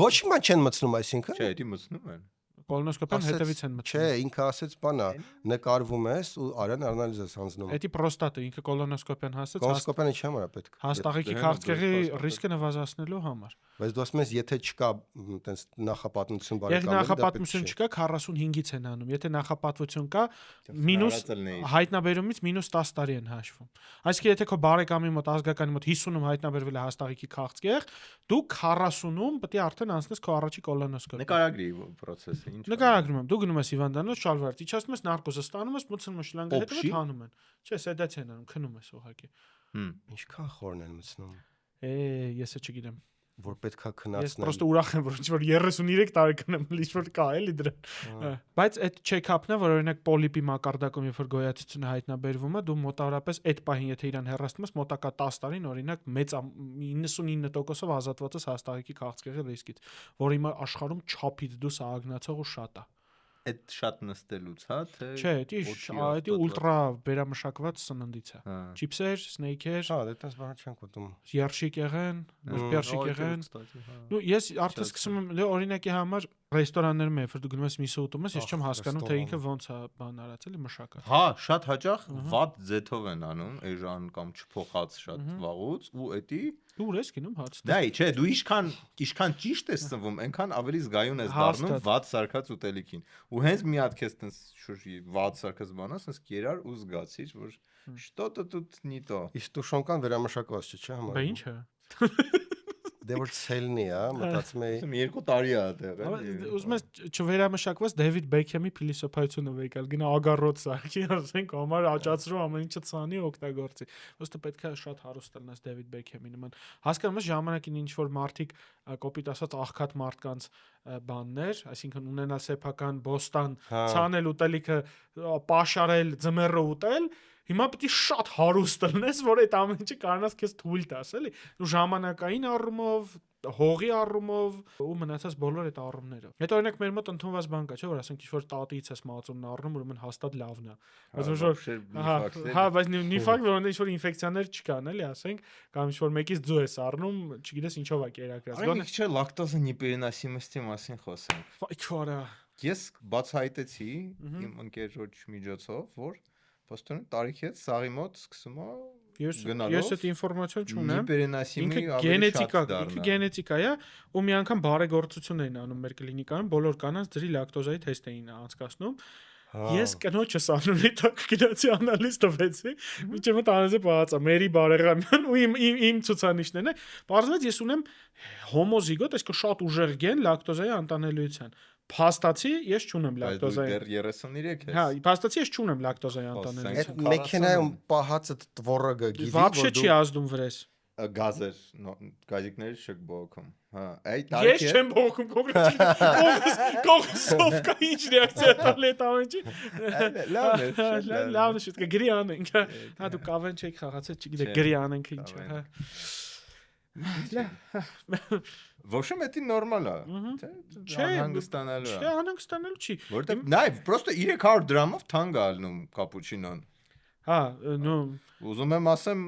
ոչ մի բան չեն մտցնում այսինքն չէ էդի մտցնում են Կոլոնոսկոպիան հետևից են մտնում։ Չէ, ինքը ասեց բանա, նկարվում ես ու արյան անալիզ ես անցնում։ Էդի պրոստատը ինքը կոլոնոսկոպիան հասեց, Կոլոնոսկոպիան ինչի համար է պետք։ հաստաղիկի քաղցկեղի ռիսկը նվազեցնելու համար։ Բայց դու ասում ես, եթե չկա այտենց նախապատմություն Եթե նախապատմություն չկա, 45-ից են անում։ Եթե նախապատվություն կա, մինուս հայտնաբերումից մինուս 10 տարի են հաշվում։ Այսինքն եթե քո բարեկամի մոտ ազգականի մոտ 50-ում հայտնաբերվել է հաստաղիկի քաղցկեղ, դու 40-ում պետք է արդեն անցնես քո առաջի կոլոնոսկոպիա։ Նկարագրի process-ը ինչ։ Նկարագրում եմ, դու գնում ես հիվանդանոց, շալվարդ իջացնում ես, նարկոզը ստանում ես, մտցնում ես շլանգը հետո հանում են։ Չէ, սեդացիա են անում, քնում ես ուղղակի։ Ինչքան խորն են մտցնում։ Ես չգիտեմ։ Որ պետքա Ես քնացնել։ պրոստը ուրախ եմ, որ ինչ-որ 33 տարեկան եմ, ինչ-որ կա էլի դրան։ Բայց այդ check-up-ն է, որ օրինակ պոլիպի մակարդակում երբ որ գոյացությունը հայտնաբերվում է, դու մոտավորապես այդ պահին եթե իրան հեռացնում ես, մոտակա 10 տարին օրինակ մեծ 99%-ով ազատված ես հաստաղիկի քաղցկեղի ռիսկից, որ հիմա աշխարհում չափից դու սաղագնացող ու շատ է։ Այդ շատ նստելուց, հա, թե Չէ, դա ուլտրա վերամշակված սննդից է։ Չիփսեր, սնեյքեր, հա, դե տես բան չենք ուտում։ երշիկ եղեն, նուրբերշիկ եղեն։ Նու ես արդեն սկսում եմ օրինակի համար ռեստորաններում երբ դու գնում ես միսը ուտում ես, ես չեմ հասկանում թե ինքը ոնց է բան արած էլի մշակած։ Հա, շատ հաճախ վատ ձեթով են անում, էժան կամ չփոխած շատ վաղուց ու էդի Դու ուր ես գնում հաց։ Դա չէ, դու ինչքան ճիշտ ես ծնվում, այնքան ավելի զգայուն ես դառնում վատ սարքած ուտելիքին։ Ու հենց մի հատ քեզ տես շուրջի վատ սարքած բանաս, ասես կերար ու զգացիր, որ что-то тут не то։ Իսկ դու շոնկան վերամշակված չէ համար։ Բա ինչ է։ Դե որ ցելնի է, մտածում եի 2 տարի է այդտեղ։ Ուզում ես չվերամշակված Դեվիդ Բեքհեմի փիլիսոփայությունը վեկալ գնա ագարոտ սարքի, ասենք համար աճացրու ամեն ինչը ցանի օգտագործի։ Ոստը պետք է շատ հարուստ լինես Դեվիդ Բեքհեմի նման։ Հասկանում ես ժամանակին ինչ որ մարդիկ կոպիտ ասած աղքատ մարդկանց բաններ, այսինքն ունենալ սեփական բոստան, ցանել ուտելիքը, պաշարել, ձմեռը ուտել Հիմա պետք է շատ հարուստ լինես, որ այդ ամեն ինչը կարողանաս քեզ թույլ տաս, էլի։ Ու ժամանակային առումով, հողի առումով ու մնացած բոլոր այդ առումներով։ Հետո օրինակ մեր մոտ ընդունված բան կա, չէ՞, որ ասենք ինչ-որ տատից ես մածունն առնում, ուրեմն հաստատ լավն է։ Հա, բայց մի ֆակտ որ ինչ-որ ինֆեկցիաներ չկան, էլի, ասենք, կամ ինչ-որ մեկից ձու ես առնում, չգիտես ինչով է կերակրած։ Գոնե չէ, լակտոզը նիպերինասիմստի մասին խոսենք։ Ֆայքորա։ Ես բացահայտեցի իմ ընկերոջ միջոցով, որ Ոստոնը տարիքի հետ սաղի մոտ սկսում է գնալով։ Ես այդ ինֆորմացիան չունեմ։ Նիպերինասիմի ինքը գենետիկա է, ու մի անգամ բարեգործություն էին անում մեր կլինիկայում, բոլոր կանանց ջրի լակտոզայի թեստ էին անցկացնում։ Ես կնոջս անունի տակ գնացի անալիզ տվեցի, միջև մտ անեզը բացա, Մերի Բարեղամյան ու իմ ցուցանիշներն է։ Պարզվեց ես ունեմ հոմոզիգոտ, այսինքն շատ ուժեղ գեն լակտոզայի անտանելիության։ Փաստացի ես չունեմ լակտոզայի։ Դեռ 33 ես։ Հա, փաստացի ես չունեմ լակտոզայի անտանելիություն։ Այդ մեքենայում պահածը տվորը գիտի, Вообще չի ազդում վրես։ Գազեր, գազիկների շկ բողոքում։ Հա, այդ տարիքի։ Ես չեմ բողոքում կոնկրետ։ Կողսով կա ինչ ռեակցիա տալ այդ ամենի։ Լավ է, շուտ գրի անենք։ Հա դու կավեն չեք խաղացել, չգիտեք գրի անենք ինչ է, հա։ В общем, это нормально, չէ, հանգստանալու է։ Չէ, հանգստանալու չի։ Որտեվ նայ, просто 300 դրամով թանկ է ալնում կապուչինոն։ Հա, նո։ Ուզում եմ ասեմ,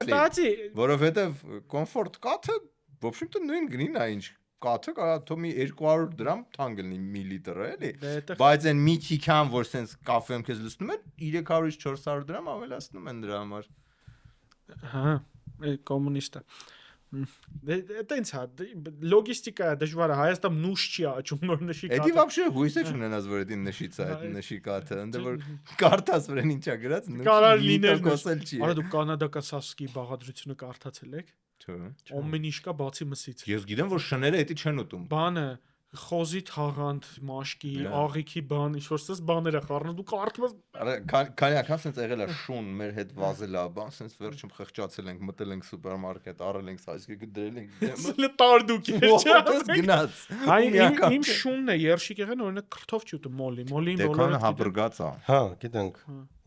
Կստացի, որովհետև կոմֆորտ կաթը, в общем-то նույն գնին է ինչ։ Կաթը կարա թո մի 200 դրամ թանկ լինի միլիտր, էլի։ Բայց այն մի թիքան, որ sense կաֆեում քեզ լցնում են, 300-ից 400 դրամ ավելացնում են դրա համար։ Հա, կոմունիստը։ Տենց հա, լոգիստիկա դժվար է, Հայաստան նուշ չի աճում նոր նշի կաթը։ Էդի вообще հույսը չունենաս, որ դա նշից է, այդ նշի կաթը, ընդ որ կարդաս վրան ինչա գրած, կարար լինել կոսել չի։ Արա դու կանադական Սասկի բաղադրությունը կարդացել եք։ Չէ։ Ամեն ինչ կա բացի մսից։ Ես գիտեմ, որ շները էդի չեն ուտում։ Բանը խոզի թաղանդ, մաշկի, աղիքի բան, ինչ-որ սես բաներ է խառնում, դու կարդում ես։ Քանի անգամ sense եղել է շուն, մեր հետ վազել է, բան, sense վերջում խղճացել ենք, մտել ենք սուպերմարկետ, առել ենք սայսկի դրել ենք դեմը։ Սլե տարդուկ էր, չէ՞։ Գնաց։ Իմ շունն է, երշիկ եղեն, օրինակ քրթով չի ուտում մոլին բոլորը հաբրգած է։ Հա, գիտենք։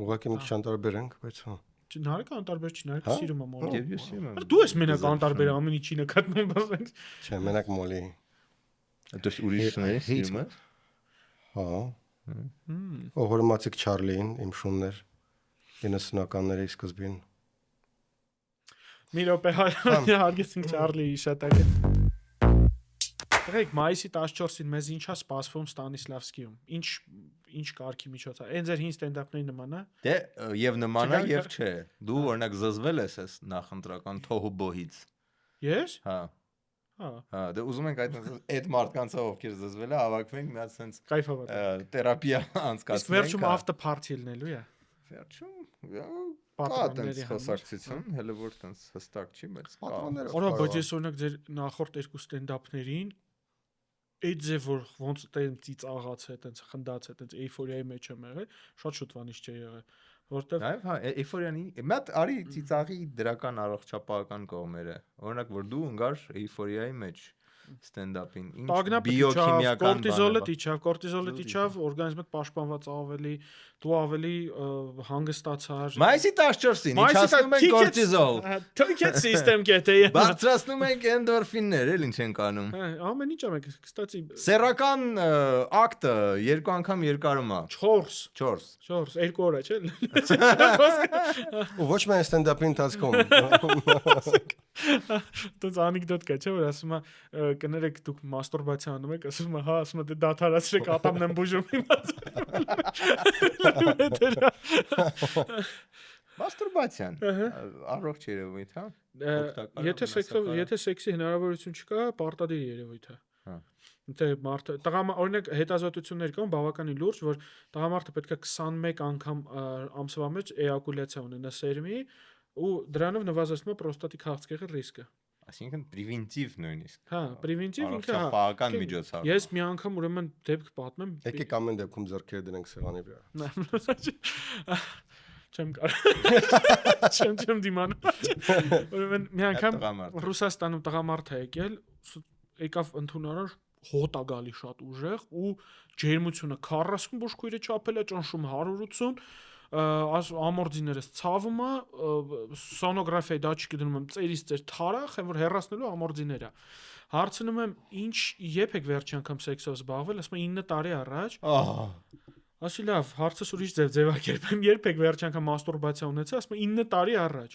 Ուղղակի մի քիչ անտարբեր ենք, բայց հա։ Նարեկը անտարբեր չի, նարեկը սիրում է մոլի։ Ես սիրում եմ։ Դու ես մենակ անտարբեր ամեն ինչի նկատմամբ ասենք։ Չէ, մենակ մոլի։ Դու ուրիշների սիրում ես։ Հա։ Օհորմացիկ Չարլին իմ շուններ 90-ականների սկզբին։ Մի րոպե հարգեցինք Չարլիի հիշատակը։ Եղեք մայիսի 14-ին մեզ ինչա սպասվում Ստանիսլավսկիում։ Ինչ կարգի միջոց է։ Այն ձեր հին ստենդափների նման է։ Դե եւ նման է եւ չէ։ Դու օրինակ զզվել ես այս նախընտրական թոհուբոհից։ Ես։ Հա։ Հա, դե ուզում ենք այդ մարդկանցով ովքեր զզվել է, հավաքվենք մի հատ sense Կայֆավատ։ թերապիա անցկացնենք։ Իսկ վերջում after party լինելու է։ Վերջում Պատրանների խոսակցություն, հələ որ տենց հստակ չի, բայց պատրանները։ Օրա, բայց ես օրինակ ձեր նախորդ երկու ստենդափներին այդ ձև որ ոնց տենց ծիծաղաց է, տենց խնդաց է, տենց էյֆորիայի մեջ եմ եղել, շատ շուտվանից չի եղել, որտեվ այո, հա, էյֆորիանի, մատ արի ծիծաղի դրական առողջապահական կողմերը։ Օրինակ որ դու ընկար էյֆորիայի մեջ ստենդափին, ինչ բիոքիմիական կորտիզոլը իջավ, օրգանիզմդ պաշտպանված ավելի, դու ավելի հանգստացար։ Մայիսի 14-ին իջացնում են կորտիզոլ։ Ticket system գետե։ Բարձրացնում ենք էնդորֆիններ, էլ ինչ ենք անում։ Ամեն ինչ ամենք, կստացի։ Սեռական ակտը 2 անգամ երկարում է։ 4 2 օր է, չէ՞։ Ու ոչ միայն ստենդափի ընթացքում։ Դուք անեկդոտ կա, չէ՞, որ ասում է կներեք դուք մաստուրբացիա անում եք, ասում է, հա, ասում է դե դադարացրեք, ատամն եմ բուժում հիմա։ Մաստուրբացիան առողջ երևույթ, հա։ Եթե սեքսի հնարավորություն չկա, պարտադիր երևույթ է։ Հա։ Դե մարդը օրինակ հետազոտություններ կան բավականին լուրջ, որ տղամարդը պետք է 21 անգամ ամսվա մեջ էյակուլյացիա ունենա սերմի ու դրանով նվազեցնում է պրոստատիկ քաղցկեղի ռիսկը։ Այսինքն պրևենտիվ նույնիսկ։ Հա, պրևենտիվ ինքը հա։ Առողջապահական միջոցառում։ Ես մի անգամ ուրեմն դեպք պատմեմ։ Եկեք ամեն դեպքում ձեռքերը դնենք սեղանի վրա։ Չեմ կարող։ Չեմ դիմանում։ Ուրեմն մի անգամ Ռուսաստանում տղամարդ է եկել, եկավ ընդունարար հոտ է գալի շատ ուժեղ ու ջերմությունը 40 բուժքույրը չափել է, ճնշումը 180, ամորձիներս ցավում է, սոնոգրաֆիայի դատչիկը դնում եմ ծերից ծեր թարախ, որ հեռացնելու ամորձիները։ Հարցնում եմ, ինչ երբ եք վերջի անգամ սեքսով զբաղվել, ասում եմ 9 տարի առաջ։ Ասի լավ, հարցս ուրիշ ձևակերպեմ, երբ եք վերջի անգամ մաստուրբացիա ունեցել, ասում եմ 9 տարի առաջ։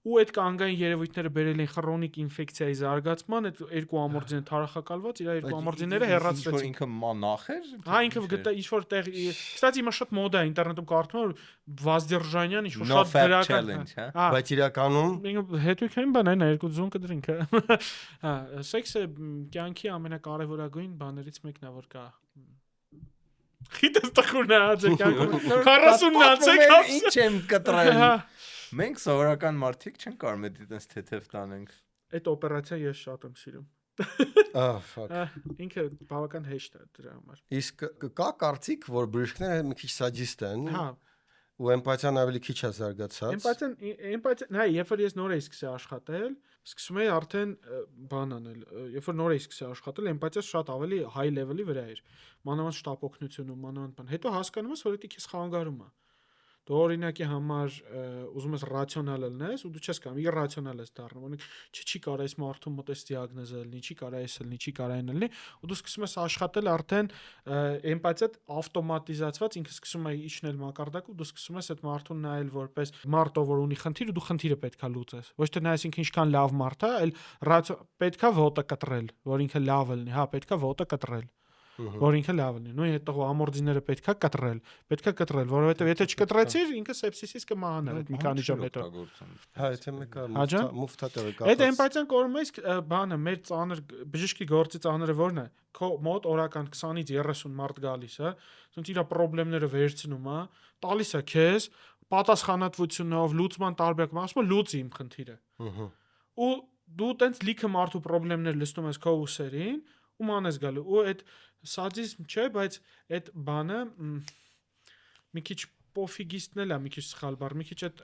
Ու այդ կանգային երևույթները բերել են քրոնիկ ինֆեկցիայի զարգացման, այդ երկու ամորձին թարախակալված, իր երկու ամորձիները հեռացրեցին։ Որ ինքը մանախ էր։ Հա, ինքը գտա ինչ որ տեղ, կստացի հիմա շատ մոդա է, ինտերնետում կարդում եմ Վազդերժանյան ինչ որ շատ դրական։ Բայց իրականում հետույքային բան է, երկու ձուն կդրինք։ Հա, սեքսը կյանքի ամենակարևորագույն բաներից մեկն է, որ կա։ Խիտես տխուրն է, աջը կյանքում 40-ն անցեք, ինչ եմ կտրել։ Մենք սովորական մարդիկ չեն կարող այդ այդպես թեթև տանենք։ Այդ օպերացիան ես շատ եմ սիրում։ Ինքը բավական հեշտ է դրա համար։ Իսկ կա կարծիք, որ բժիշկները մի քիչ սաջիստ են։ Հա։ Ու էմպաթիան ավելի քիչ է զարգացած։ Էմպաթիան, հա, երբ որ ես նոր էի սկսել աշխատել, սկսում էի արդեն բան անել։ Երբ որ նոր էի սկսել աշխատել, էմպաթիան շատ ավելի high level-ի վրա էր։ Մանավանդ շտապօգնությունում, մանավանդ բան։ Հետո հասկանում ես, որ դա քեզ խանգարում է։ Դու օրինակի համար ուզում ես ռացիոնալ լինես ու դու չես կարող իրրացիոնալ ես դառնում։ Օրինակ չի կարող այս մարդու մոտ էս դիագնոզը լինի, չի կարող էս լինի, չի կարող այն լինի, ու դու սկսում ես աշխատել արդեն էմպաթիա ավտոմատիզացված, ինքը սկսում է իջնել մակարդակ ու դու սկսում ես այդ մարդուն նայել որպես մարդ, ով ունի խնդիր ու դու խնդիրը պետքա լուծես։ Ոչ թե նայես ինքը ինչքան լավ մարդ է, այլ պետքա ոտը կտրել, որ ինքը լավը լինի, հա, պետքա ոտը կտրել։ Որ ինքը լավ լինի։ Նույն այդ ամորձիները պետքա կտրել, որովհետև եթե չկտրեցիր, ինքը սեպսիսից կմահանա այդ մի քանի ժամ հետո։ Հա, եթե մեկը մուֆտատեղը կա։ Այդ էմպաթիան կորում է, իսկ բանը մեր ծանր բժշկի գործի ծանրը որն է։ Քո մոտ օրական 20-ից 30 մարդ գալիս է, ոնց իր խնդիրները վերցնում է, տալիս է քեզ պատասխանատվությունով, լուծման տարբերակով, ասում է լուծի իմ խնդիրը։ Ու դու տենց լիքը մարդու խնդիրներ լսում ես քո ուսերին ու մանես գալու ու այդ սադիզմ չէ, բայց այդ բանը մի քիչ պոֆիգիստն է, մի քիչ սխալ բառ, մի քիչ այդ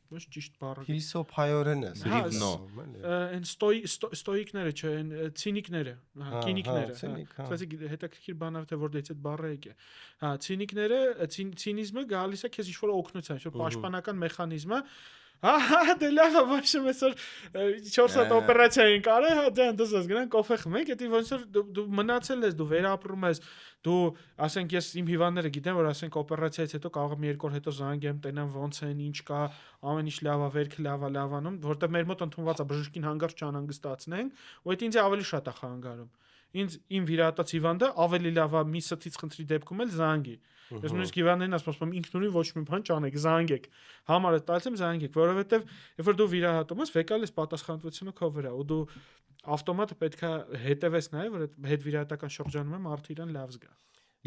ոչ ճիշտ բառը։ Փիլիսոփայորեն է, բրիվնո։ Այն ստոիկները չէ, այն ցինիկները, հա, կինիկները։ Ասացի հետաքրքիր բան է, թե որտեղից այդ բառը եկե։ Հա, ցինիկները, ցինիզմը գալիս է քեզ ինչ-որ օգնության, ինչ-որ պաշտպանական մեխանիզմը։ Ահա դե լավ է, ոչ եմ այսօր 4 հատ օպերացիա են կարել, հա դե դες գնանք կոֆե խմենք, դա ոնց որ դու մնացել ես, դու վերապրում ես, դու ասենք ես իմ հիվանդները գիտեմ, որ ասենք օպերացիայից հետո կարող եմ 2 օր հետո զանգեմ, տենամ ոնց են, ինչ կա, ամեն ինչ լավ է, վերքը լավ է, լավանում, որտեղ մեր մոտ ընդունված է բժշկին հանգարց չանհանգստացնենք, ու դա ինձ ավելի շատ է խանգարում։ իմ վիրահատած հիվանդը ավելի լավ է մի սթից խնդրի դեպքում էլ զանգի։ Ես նույնիսկ հիվանդներին ասում եմ ինքնուրույն ոչ մի բան չանեք, զանգեք։ Համարը տալիս եմ զանգեք, որովհետև երբ որ դու վիրահատում ես, վեկալ ես պատասխանատվությունը քո վրա ու դու ավտոմատ պետքա հետևես նաև, որ այդ հետվիրահատական շրջանում եմ արդի իրան լավ զգա։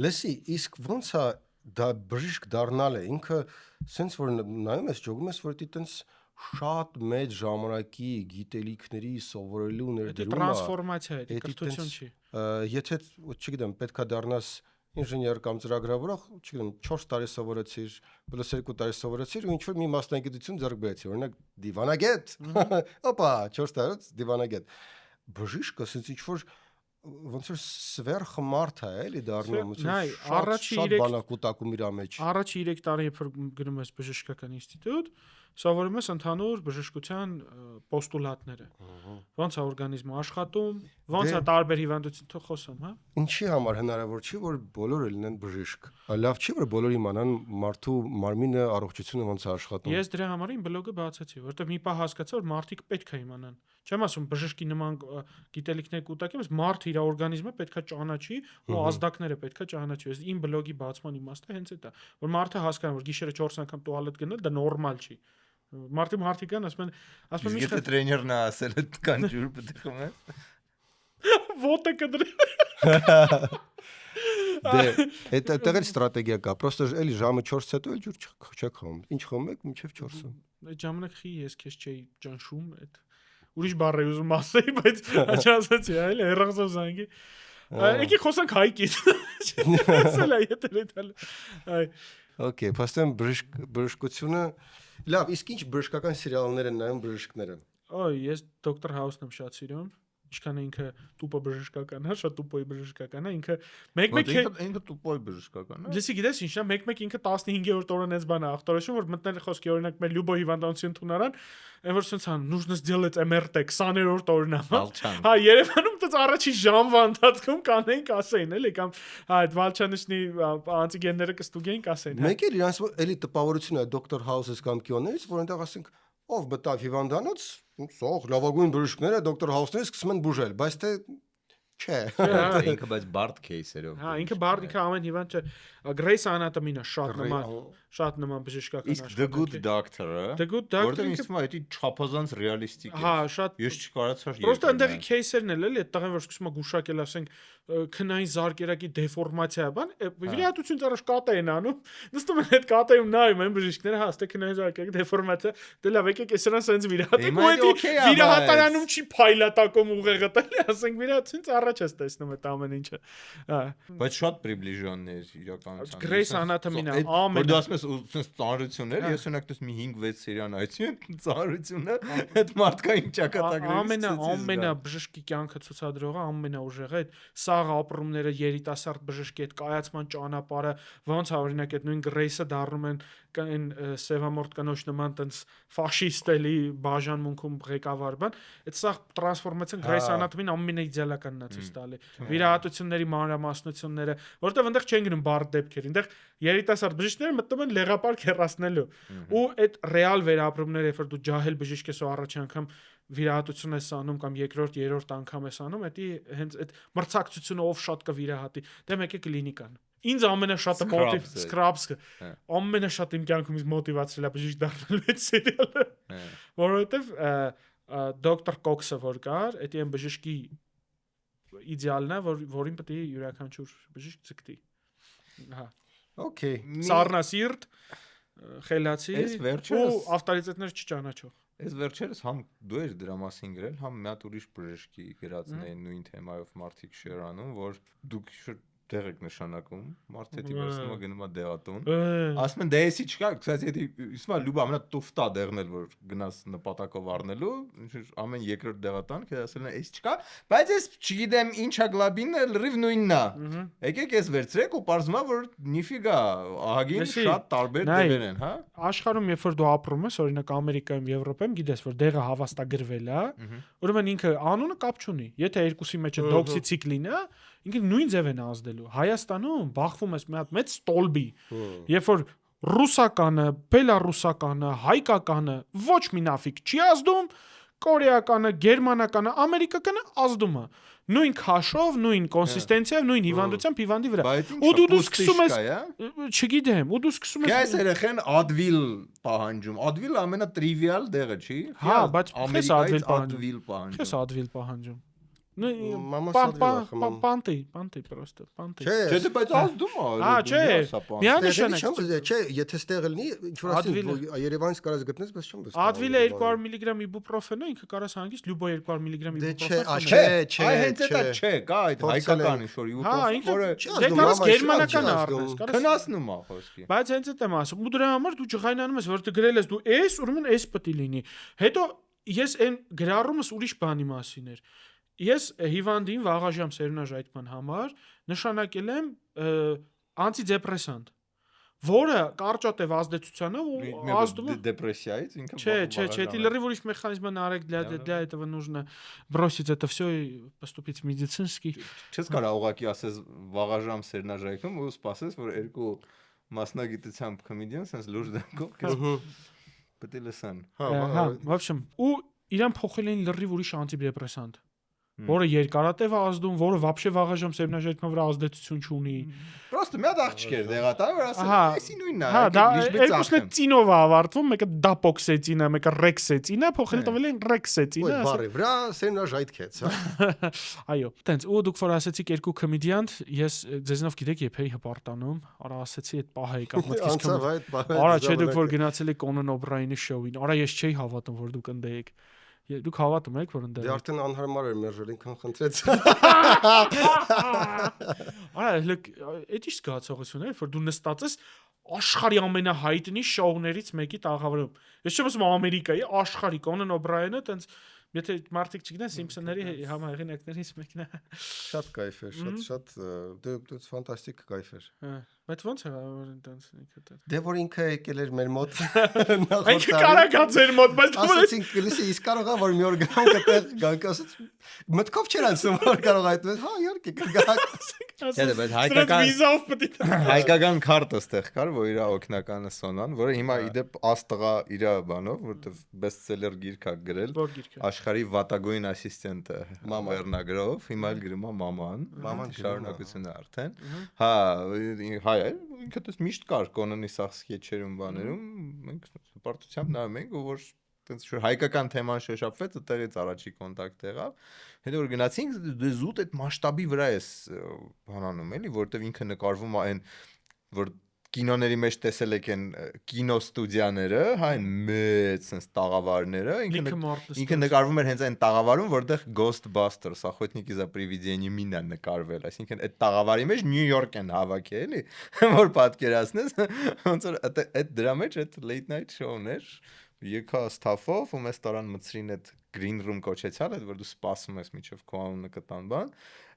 Լսի, իսկ ո՞նց է դա բժիշկ դառնալը, ինքը sense որ նայում ես, ճոգում ես, որ դի տենց շատ մեծ ժամանակի գիտելիքների սովորելու ներդրում է։ Տրանսֆորմացիա է, կրթություն չի։ Եթե, չգիտեմ, պետքա դառնաս ինժեներ կամ ծրագրավորող, չգիտեմ, 4 տարի սովորեցիր, պլյուս 2 տարի սովորեցիր ու ինչ-որ մի մասնագիտություն ձեռք բերեցիր, օրինակ դիվանագետ։ Օպա, 4 տարուց դիվանագետ։ Բժիշկը ասած ինչ-որ ոնց որ սվերխմարդ է, էլի դառնում, շատ բանակուտակում իր մեջ։ Առաջի 3 տարի երբ որ գնում ես բժշկական ինստիտուտ, սովորում ես ընդհանուր բժշկության պոստուլատները։ Ոնց է օրգանիզմը աշխատում, ոնց է տարբեր հիվանդություն թող խոսեմ, հա։ Ինչի համար հնարավոր չի, որ բոլորը լինեն բժիշկ։ Լավ չի, որ բոլորը իմանան մարդու մարմինը, առողջությունը ոնց է աշխատում։ Ես դրա համար իմ բլոգը բացեցի, որովհետև մի պահ հասկացա, որ մարդիկ պետք է իմանան։ Չեմ ասում բժշկի նման գիտելիքներ կուտակեմ, բայց մարդը իր օրգանիզմը պետքա ճանաչի ու ազդակները պետքա ճանաչի։ Ես իմ բլոգի բացման իմաստը հենց այդ է, որ մարդը հասկանա, որ գիշերը 4 անգամ տուալետ գնալ դա նորմալ չի։ Մարդիկան ասում են Եթե տրեյներն է ասել այդ կան ջուր պետք է խմես։ Ոտը կդրի։ Դե, այդ տեղել ստրատեգիա կա, պրոստը էլի ժամը 4-ից հետո էլ ջուր չեք խմում։ Ինչ խմում եք մինչև 4-ը։ Այդ ժամանակ խի ես քեզ չէի ճնշում այդ ուրիշ բառ է ուզում ասեի, բայց աչասացի, այլ հերախսով զանգի։ Եկի խոսանք հայկից։ Ասել է եթե դալ։ Այ Okay, փաստորեն բժշկությունը լավ, իսկ ինչ բժշկական սերիալներ են նայում բժիշկները։ Օ, ես Դոկտոր Հաուսն եմ շատ սիրում։ Ինչքան ինքը տուպը բժշկական է, շատ տուպոյ բժշկական է, ինքը ինքը տուպոյ բժշկական է։ Լսի, գիտես ինչա, մեկ ինքը 15-րդ օրն էս բանը ախտորոշում, որ մտնել խոսքի օրինակ մեր Լյուբո հիվանդանոցին տունարան, այն որ սենց ան нужно сделать МРТ 20-րդ օրն է։ Հա, Երևանում դից առաջի ժամվա ընթացքում կանենք ասեին, էլի կամ հա այդ Վալչանիշնի անտիգենները կստուգեին կասեին։ Մեկ էլ իրանց էլի տպավորությունը Դոկտոր Հաուսես կամ Կիոներից, որ այնտեղ ասենք ով մտավ հիվանդանոց, սող լավագույն բժիշկները Դոկտոր Հաուսները սկսում են բուժել, բայց թե չէ։ Ինքը բայց բարդ кейսերով։ Հա, ինքը բարդ, ինքը ամեն հիվանդ չէ։ Grey's Anatomy-ն է շատ նման բժշկական աշխատանք։ Իսկ The Good Doctor-ը, որտեղ ինձ թվում է դա չափազանց ռեալիստիկ է։ Հա, շատ։ Ես չկարողացա։ Պրոստը այնտեղի кейսերն էլ էլի, այդ տղեն որ սկսում է գուշակել, ասենք քնային զարկերակի դեֆորմացիա, բան, վիրահատությունից առաջ կատա են անում, նստում են այդ կատայում նայում են բժիշկները, հա, ստե քնային զարկերակի դեֆորմացիա, դե լավ եկեք էսրան սենց վիրահատեք, ու այդ վիրահատարանում չի փայլատակում ուղեղը տալի, ասենք վիրահատությունից առաջ ես տեսնում այդ ամեն ինչը։ Հա։ Բայց շատ պրիբլիժոններ իրականության։ Grey's Anatomy-ն ամեն։ Որ դու ասում ես սենց ծանրություններ, ես ունենք դες մի 5-6 սերիան այցի ծանրությունը, այդ մարդկային ճակատագրերից ամենա բժշկի կյանքը ցուցադրողը ամենաուժեղը այդ սաղ ապրումները երիտասարդ բժշկի այդ կայացման ճանապարհը ոնց է օրինակ այդ նույն Grey's-ը դառնում են այն սևամորտ կանոչ նման տենց ֆաշիստ էլի բաժանմունքում ղեկավար բան այդ սաղ տրանսֆորմացիան Grey's Anatomy-ն ամենաիդեալականն է ցույց տալի վիրահատությունների մանրամասնությունները որովհետև այնտեղ չեն գնում բարդ դեպքեր այնտեղ երիտասարդ բժիշկները մտնում են լեղապարկ հեռացնելու ու այդ ռեալ վերապրումները երբ որ դու ջահել բժիշկ ես ու առաջի անգամ վիրահատություն ես անում կամ երկրորդ, երրորդ անգամ ես անում, դա հենց այդ մրցակցությունը ով շատ կվիրահատի։ Դե մեկ է կլինիկան։ Ինձ ամենաշատը Scrubs-ը ամենաշատ իմ կյանքում ինձ մոտիվացրել է բժիշկ դառնալու այդ սերիալը։ Որովհետև Դոկտոր Կոքսը որ կար, դա այն բժշկի իդեալն է, որին պետք է յուրաքանչյուր բժիշկ ցկտի։ Հա։ Okay։ Սառնասիրտ, խելացի ու ավտորիտետներ չճանաչող։ Այս վերջերս համ դու ես դրա մասին գրել, համ մի հատ ուրիշ բժշկի գրածն է նույն թեմայով մարդիկ շերանում, որ դուք դեղ եք նշանակում, մարդը դի վերցնում է գնում է դեղատուն։ Ասում են դե էսի չկա, կսած եթե իսմա լուբա ամենա տուֆտա դեղնել որ գնաս նպատակով առնելու, ամեն երկրորդ դեղատան, քեզ ասելն է էս չկա, բայց ես չգիտեմ ինչա գլաբինը լրիվ նույնն է։ Եկեք ես վերցրեք ու պարզվում է որ նիֆիգա, ահագին շատ տարբեր դեղեր են, հա։ Աշխարհում երբ որ դու ապրում ես, օրինակ Ամերիկայում, Եվրոպայում, գիտես որ դեղը հավաստագրվել է, ուրեմն ինքը անունը կապ չունի։ Եթե երկուսի մեջ է դոքսիցիկլին է, ինքը նույն ձև են ազդելու։ Հայաստանում բախվում ես մի հատ մեծ ստոլբի, երբ որ ռուսականը, բելարուսականը, հայկականը ոչ մի նաֆիկ չի ազդում, կորեականը, գերմանականը, ամերիկականը ազդում է։ նույն քաշով, նույն կոնսիստենցիայով, նույն հիվանդությամբ հիվանդի վրա։ Ու դու սկսում ես, չգիտեմ, ու դու սկսում ես։ Գայս երեխեն Advil պահանջում։ Advil ամենատրիվիալ դեղը չի։ Հա, բայց քեզ Advil պահանջում։ Քեզ Advil պահանջում։ Պանտի պրոստը, պանտի։ Չէ, դե բայց ազդում է։ Հա, չէ։ Միանշանակ չէ, եթե ստեղ լինի, ինչ որ ասի Երևանից կարաս գտնես, բայց չեմ վստահ։ Advil-ը 200 մգ իբուպրոֆեն է, ինքը կարաս հանգիստ լյուբո 200 մգ Դե իբուպրոֆեն։ չէ, Այ հենց դա չէ, կա այդ հայկական ինչ որ իբուպրոֆեն, որը դե կարաս գերմանական առնես, կարաս քնացնում է խոսքի։ Բայց հենց այդ եմ ասում, ու դրա համար դու ջղայնանում ես, որ դու գրել ես դու էս, ուրեմն էս պետք է լինի։ Հետո ես այն գրառումս ուրիշ բանի մասին էր։ Ես հիվանդին վաղաժամ սերունաժայթման համար նշանակել եմ անտիդեպրեսանտ, որը կարճատև ազդեցությունով ու ազդում է դեպրեսիայից ինքը Չէ, это лёрив ուրիշ մեխանիզմը нарек для этого нужно бросить это всё и поступить медицинский։ Չես կարող ուղղակի ասես վաղաժամ սերունաժայթքում ու սպասես, որ երկու մասնագիտությամբ կոմեդիան sense լուրջ դեպքով քեզ պետք է լսան։ Հա, в общем, ու իրան փոխել էին լրիվ ուրիշ անտիդեպրեսանտ, որը երկարատև է ազդում, որը вообще վաղաժամ սերունաժայթման վրա ազդեցություն չունի։ Պրոստը մի հատ աղջիկեր դեղատա, որ ասում Ահա, էսի նույնն է, հա, դա լիճբից երկուսն է ծինով է ավարտվում, մեկը դապոքսեցին է, մեկը ռեքսեցին է, փոխել տվել են ռեքսեցին Ոյ է։ բարի վրա սերնաժայթքեց, հա։ Այո, տենց ու դուք որ ասեցիք երկու կոմեդիանտ, ես ձեզնով գիտեք երբ էի հպարտանում, արա ասեցի այդ պահը եկավ մտքից Անցավ այդ պահը։ Արա չէ դուք որ գնացել եք Կոնան Օբրայենի շոուին, արա ես չէի հավատում որ դուք ընդեիք։ Դուք հավատում եք որ ընդեղ։ Դե արդեն անհարմար էր մերժել, ինքան խնդրեց։ Արա լեք, այդ ի՞նչ զգացողություն է, որ դու նստած ես աշխարհի ամենահայտնի շոուներից մեկի տաղավարում։ Ես չեմ ասում Ամերիկայի, աշխարհի Կոնան Օբրայենը, տենց եթե մարդիկ չգիտեն Սիմփսոնների համահեղինակներից մեկն է։ Շատ կայֆ էր, շատ դե ֆանտաստիկ կայֆ էր։ Բայց ոնց է որ տենց ինքը։ Դե որ ինքը եկել էր մեր մոտ Ինքը կարա ձեր մոտ, բայց դու ասեցինք լսի, իսկ կարող է որ մի օր գանք այդտեղ գանք ասած մտքով չեր անցնում որ կարող այդպես, հա իհարկե կգանք։ Դե բայց վիզով պետք է հայկական քարտը ստեղ կար, որ իր օգնականը Սոնան, որը հիմա իդեպ աստղա իր բանով, որտեվ բեսթսելեր գիրք է գրել, աշխարհի վատագույն ասիստենտը վերնագրով, հիմա էլ գրում է մաման շարունակությունը արդեն։ Հա, հայ ինքը դες միշտ կար Կոնանի սաղ սկեչերում բաներում, մենք հպարտությամբ նայում ենք, որ տենց շուտ հայկական թեման շոշափվեց, այդտեղից առաջի կոնտակտ եղավ։ Հետո որ գնացինք, դե զուտ այդ մասշտաբի վրա էս բանանում էլի, որտեվ ինքը նկարվում է այն, որ կինոների մեջ տեսել եք այն կինոստուդիաները, հա այն մեծ sense տաղավարները, ինքը նկարվում էր հենց այն տաղավարում, որտեղ Ghostbusters, Охотники за привидениями-ն է նկարվել, այսինքն այդ տաղավարի մեջ Նյու Յորք են հավաքել, էլի, որ պատկերացնես, ոնց որ այդ դրա մեջ այդ late night show-ն էր, եկա ստաֆով ու մեզ տարան մցրին այդ green room կոչեցյալ, այդ որ դու սպասում ես միջև քո անունը կտան բան,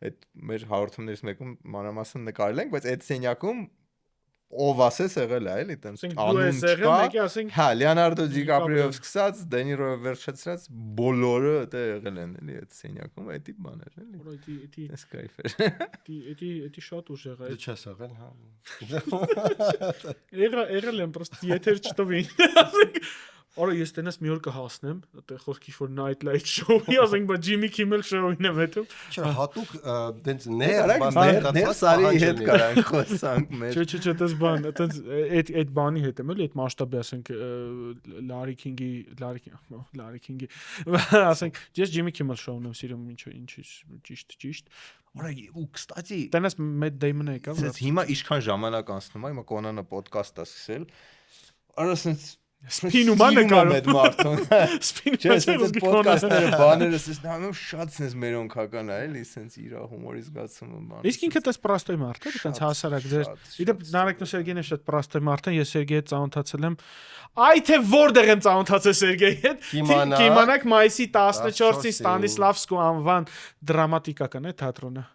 այդ մեր հաղորդումներից մեկում մանրամասն նկարել ենք, բայց այդ սենյակում ով ասես եղել է, էլի, տենց անուն չկա։ Հա, Լեոնարդո Դիկապրիոյով սկսած, Դենիրոյով վերջացրած բոլորը դա եղել են, էլի, այդ սենյակում, այդ տիպ բան էր, էլի։ Որը էս կայֆ էր։ Էդի շատ ուժեղ է։ Դու չես եղել, հա։ Եղել եմ, պրոստը եթեր չտվին։ Արա ես տենաս մի օր կհասնեմ, այդտեղ խոսքի որ night light show-ի, ասենք բա Jimmy Kimmel show-ին եմ հետո։ Չէ, հատուկ դենց ներ սարի հետ կարանք խոսանք մեր։ Չէ, դες բան, այդպես այդ բանի հետ եմ էլի, այդ մասշտաբի ասենք Larry King-ի, ասենք ես Jimmy Kimmel show-ն եմ սիրում, ինչի ճիշտ։ Արա ու կստացի տենաս Matt Damon-ը եկավ։ Հիմա ինչքան ժամանակ անցնում է, հիմա Կոնանը podcast է սկսել։ Արա sense Սպինում է նկարում այդ մարդուն։ Սպինում է podcast-ները, բաները sense նայում շատ sense մերոնքական է, էլի sense իր հումորի զգացումը բան։ Իսկ ինքը դες պրաստոյ մարդ է, այտենց հասարակ ձեր։ Իդեպ Նարեկն ու Սերգեյն է շատ պրաստոյ մարդ են, ես Սերգեյի հետ ծանոթացել եմ։ Այ թե որտեղ եմ ծանոթացել Սերգեյի հետ։ Կիմանաք մայիսի 14-ին Ստանիսլավսկու անվան դրամատիկական է թատրոնը։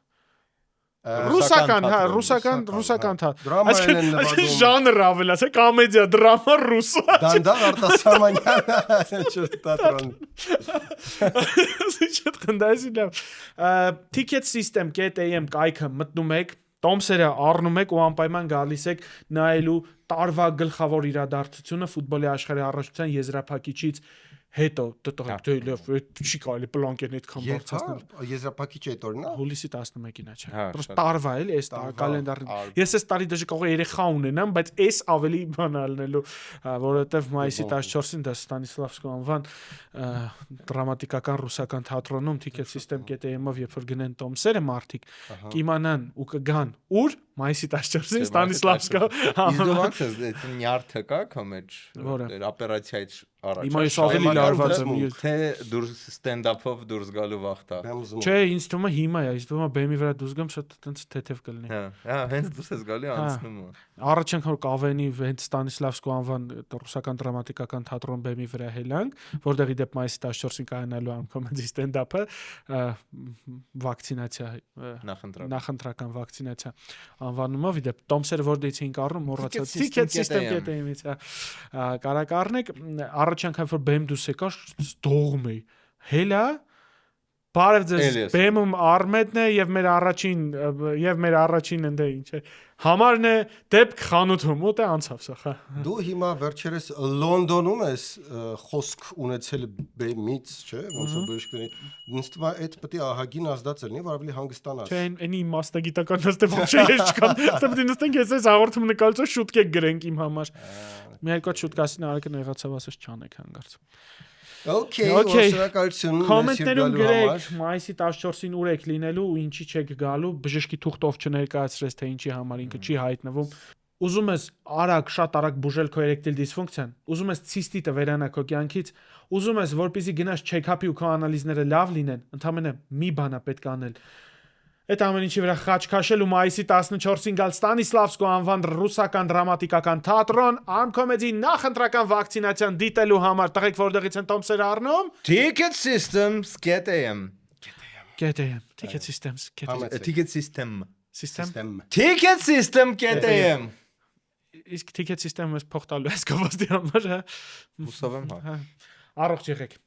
Ռուսական դրամա են նվագում։ Ժանր ավելացե կոմեդիա, դրամա, ռուս։ Դանդաղ արտասահմանյան թատրոն։ Շատ խնդացի լավ։ Ticketsystem.am կայքը մտնում եք, տոմսերը առնում եք ու անպայման գալիս եք նայելու տարվա գլխավոր իրադարձությունը ֆուտբոլի աշխարհի առաջնության եզրափակիչից հետո դե չի կարելի պլանկեն այդքան բարձրացնել։ Եզրափակիչ այդ օրն է։ Հուլիսի 11-ին է, չէ։ Պրոստը տարվա էլի, այս կալենդարին։ Ես այս տարի դժը կարող երեխա ունենամ, բայց այս ավելի բանալնելու, որովհետև մայիսի 14-ին դա Ստանիսլավսկու անվան դրամատիկական ռուսական թատրոնում Ticket System.am-ով երբ որ գնեն տոմսերը մարդիկ, կիմանան ու կգան ուր մայիսի 14-ին Ստանիսլավսկա։ Իսկ դու ոնց ես այդ նյարդը կա քո մեջ օպերացիայից առաջ։ Հիմա ես ավելի լարված եմ թե դուրս ստենդափով դուրս գալու վախտա։ Չէ, ինձ թվում է հիմա է, ինձ թվում է բեմի վրա դուրս գամ շատ տենց թեթև կլինի։ Հա, հենց դուրս ես գալի անցնում է։ Առաջ անգամ կավենի հենց Ստանիսլավսկու անվան ռուսական դրամատիկական թատրոն բեմի վրա հելանք, որտեղի դեպ մայիսի 14-ին կայանալու անգամ ստենդափը վակցինացիա նախընտրական վակցինացիա անվանումով դեպ տոմսերը որտեղից էին կառնում մոռացած Ticket System.am-ից կարակ առնեք առաջ անգամ որ բեմ դուրս եկա դողմ էի հելա բարև ձեզ բեմում Արմեդն է եւ մեր առաջին ընդ ինչ է համարն է դեպք խանութում ուտե անցավ սա դու հիմա վերջերս Լոնդոնում ես խոսք ունեցել բեմից չէ ոնց որ բժշկի ինձ թվում է այդ պետք է ահագին ազդած լինի որ ավելի հանգստանաս չէ այնի մասնագիտական հստակ ոչ ես չկան դե պետք է նստենք ես հաղորդում նկարծո շուտկեք գրենք իմ համար մի երկու շուտկասին արակը եղացավ ասես չանեք հանգարց Okay, շնորհակալություն կոմենտներում գրեք մայիսի 14-ին ուր եք լինելու ու ինչի չեք գալու բժշկի թուղթով չներկայացրես թե ինչի համար ինքը չի հայտնվում ուզում ես շատ արագ բուժել քո էրեկտիլ դիսֆունկցիան ուզում ես ցիստիտը վերանա քո կյանքից ուզում ես որպեսզի գնաս չեքափի ու քո անալիզները լավ լինեն ընդհանրապես մի բան է պետք անել Այդ ամեն ինչի վրա խաչ քաշել ու մայիսի 14-ին գալ Ստանիսլավսկու անվան ռուսական դրամատիկական թատրոն Arm-Comedy նախընտրական վակցինացիան դիտելու համար տղեկ որտեղից են տոմսերը առնում Ticket Systems.am Ticket Systems Ticket System Ticket System.am Իսկ Ticket System-ը փոխտալու ես կոստի համար հա Հուսով եմ հա Առողջ եղեք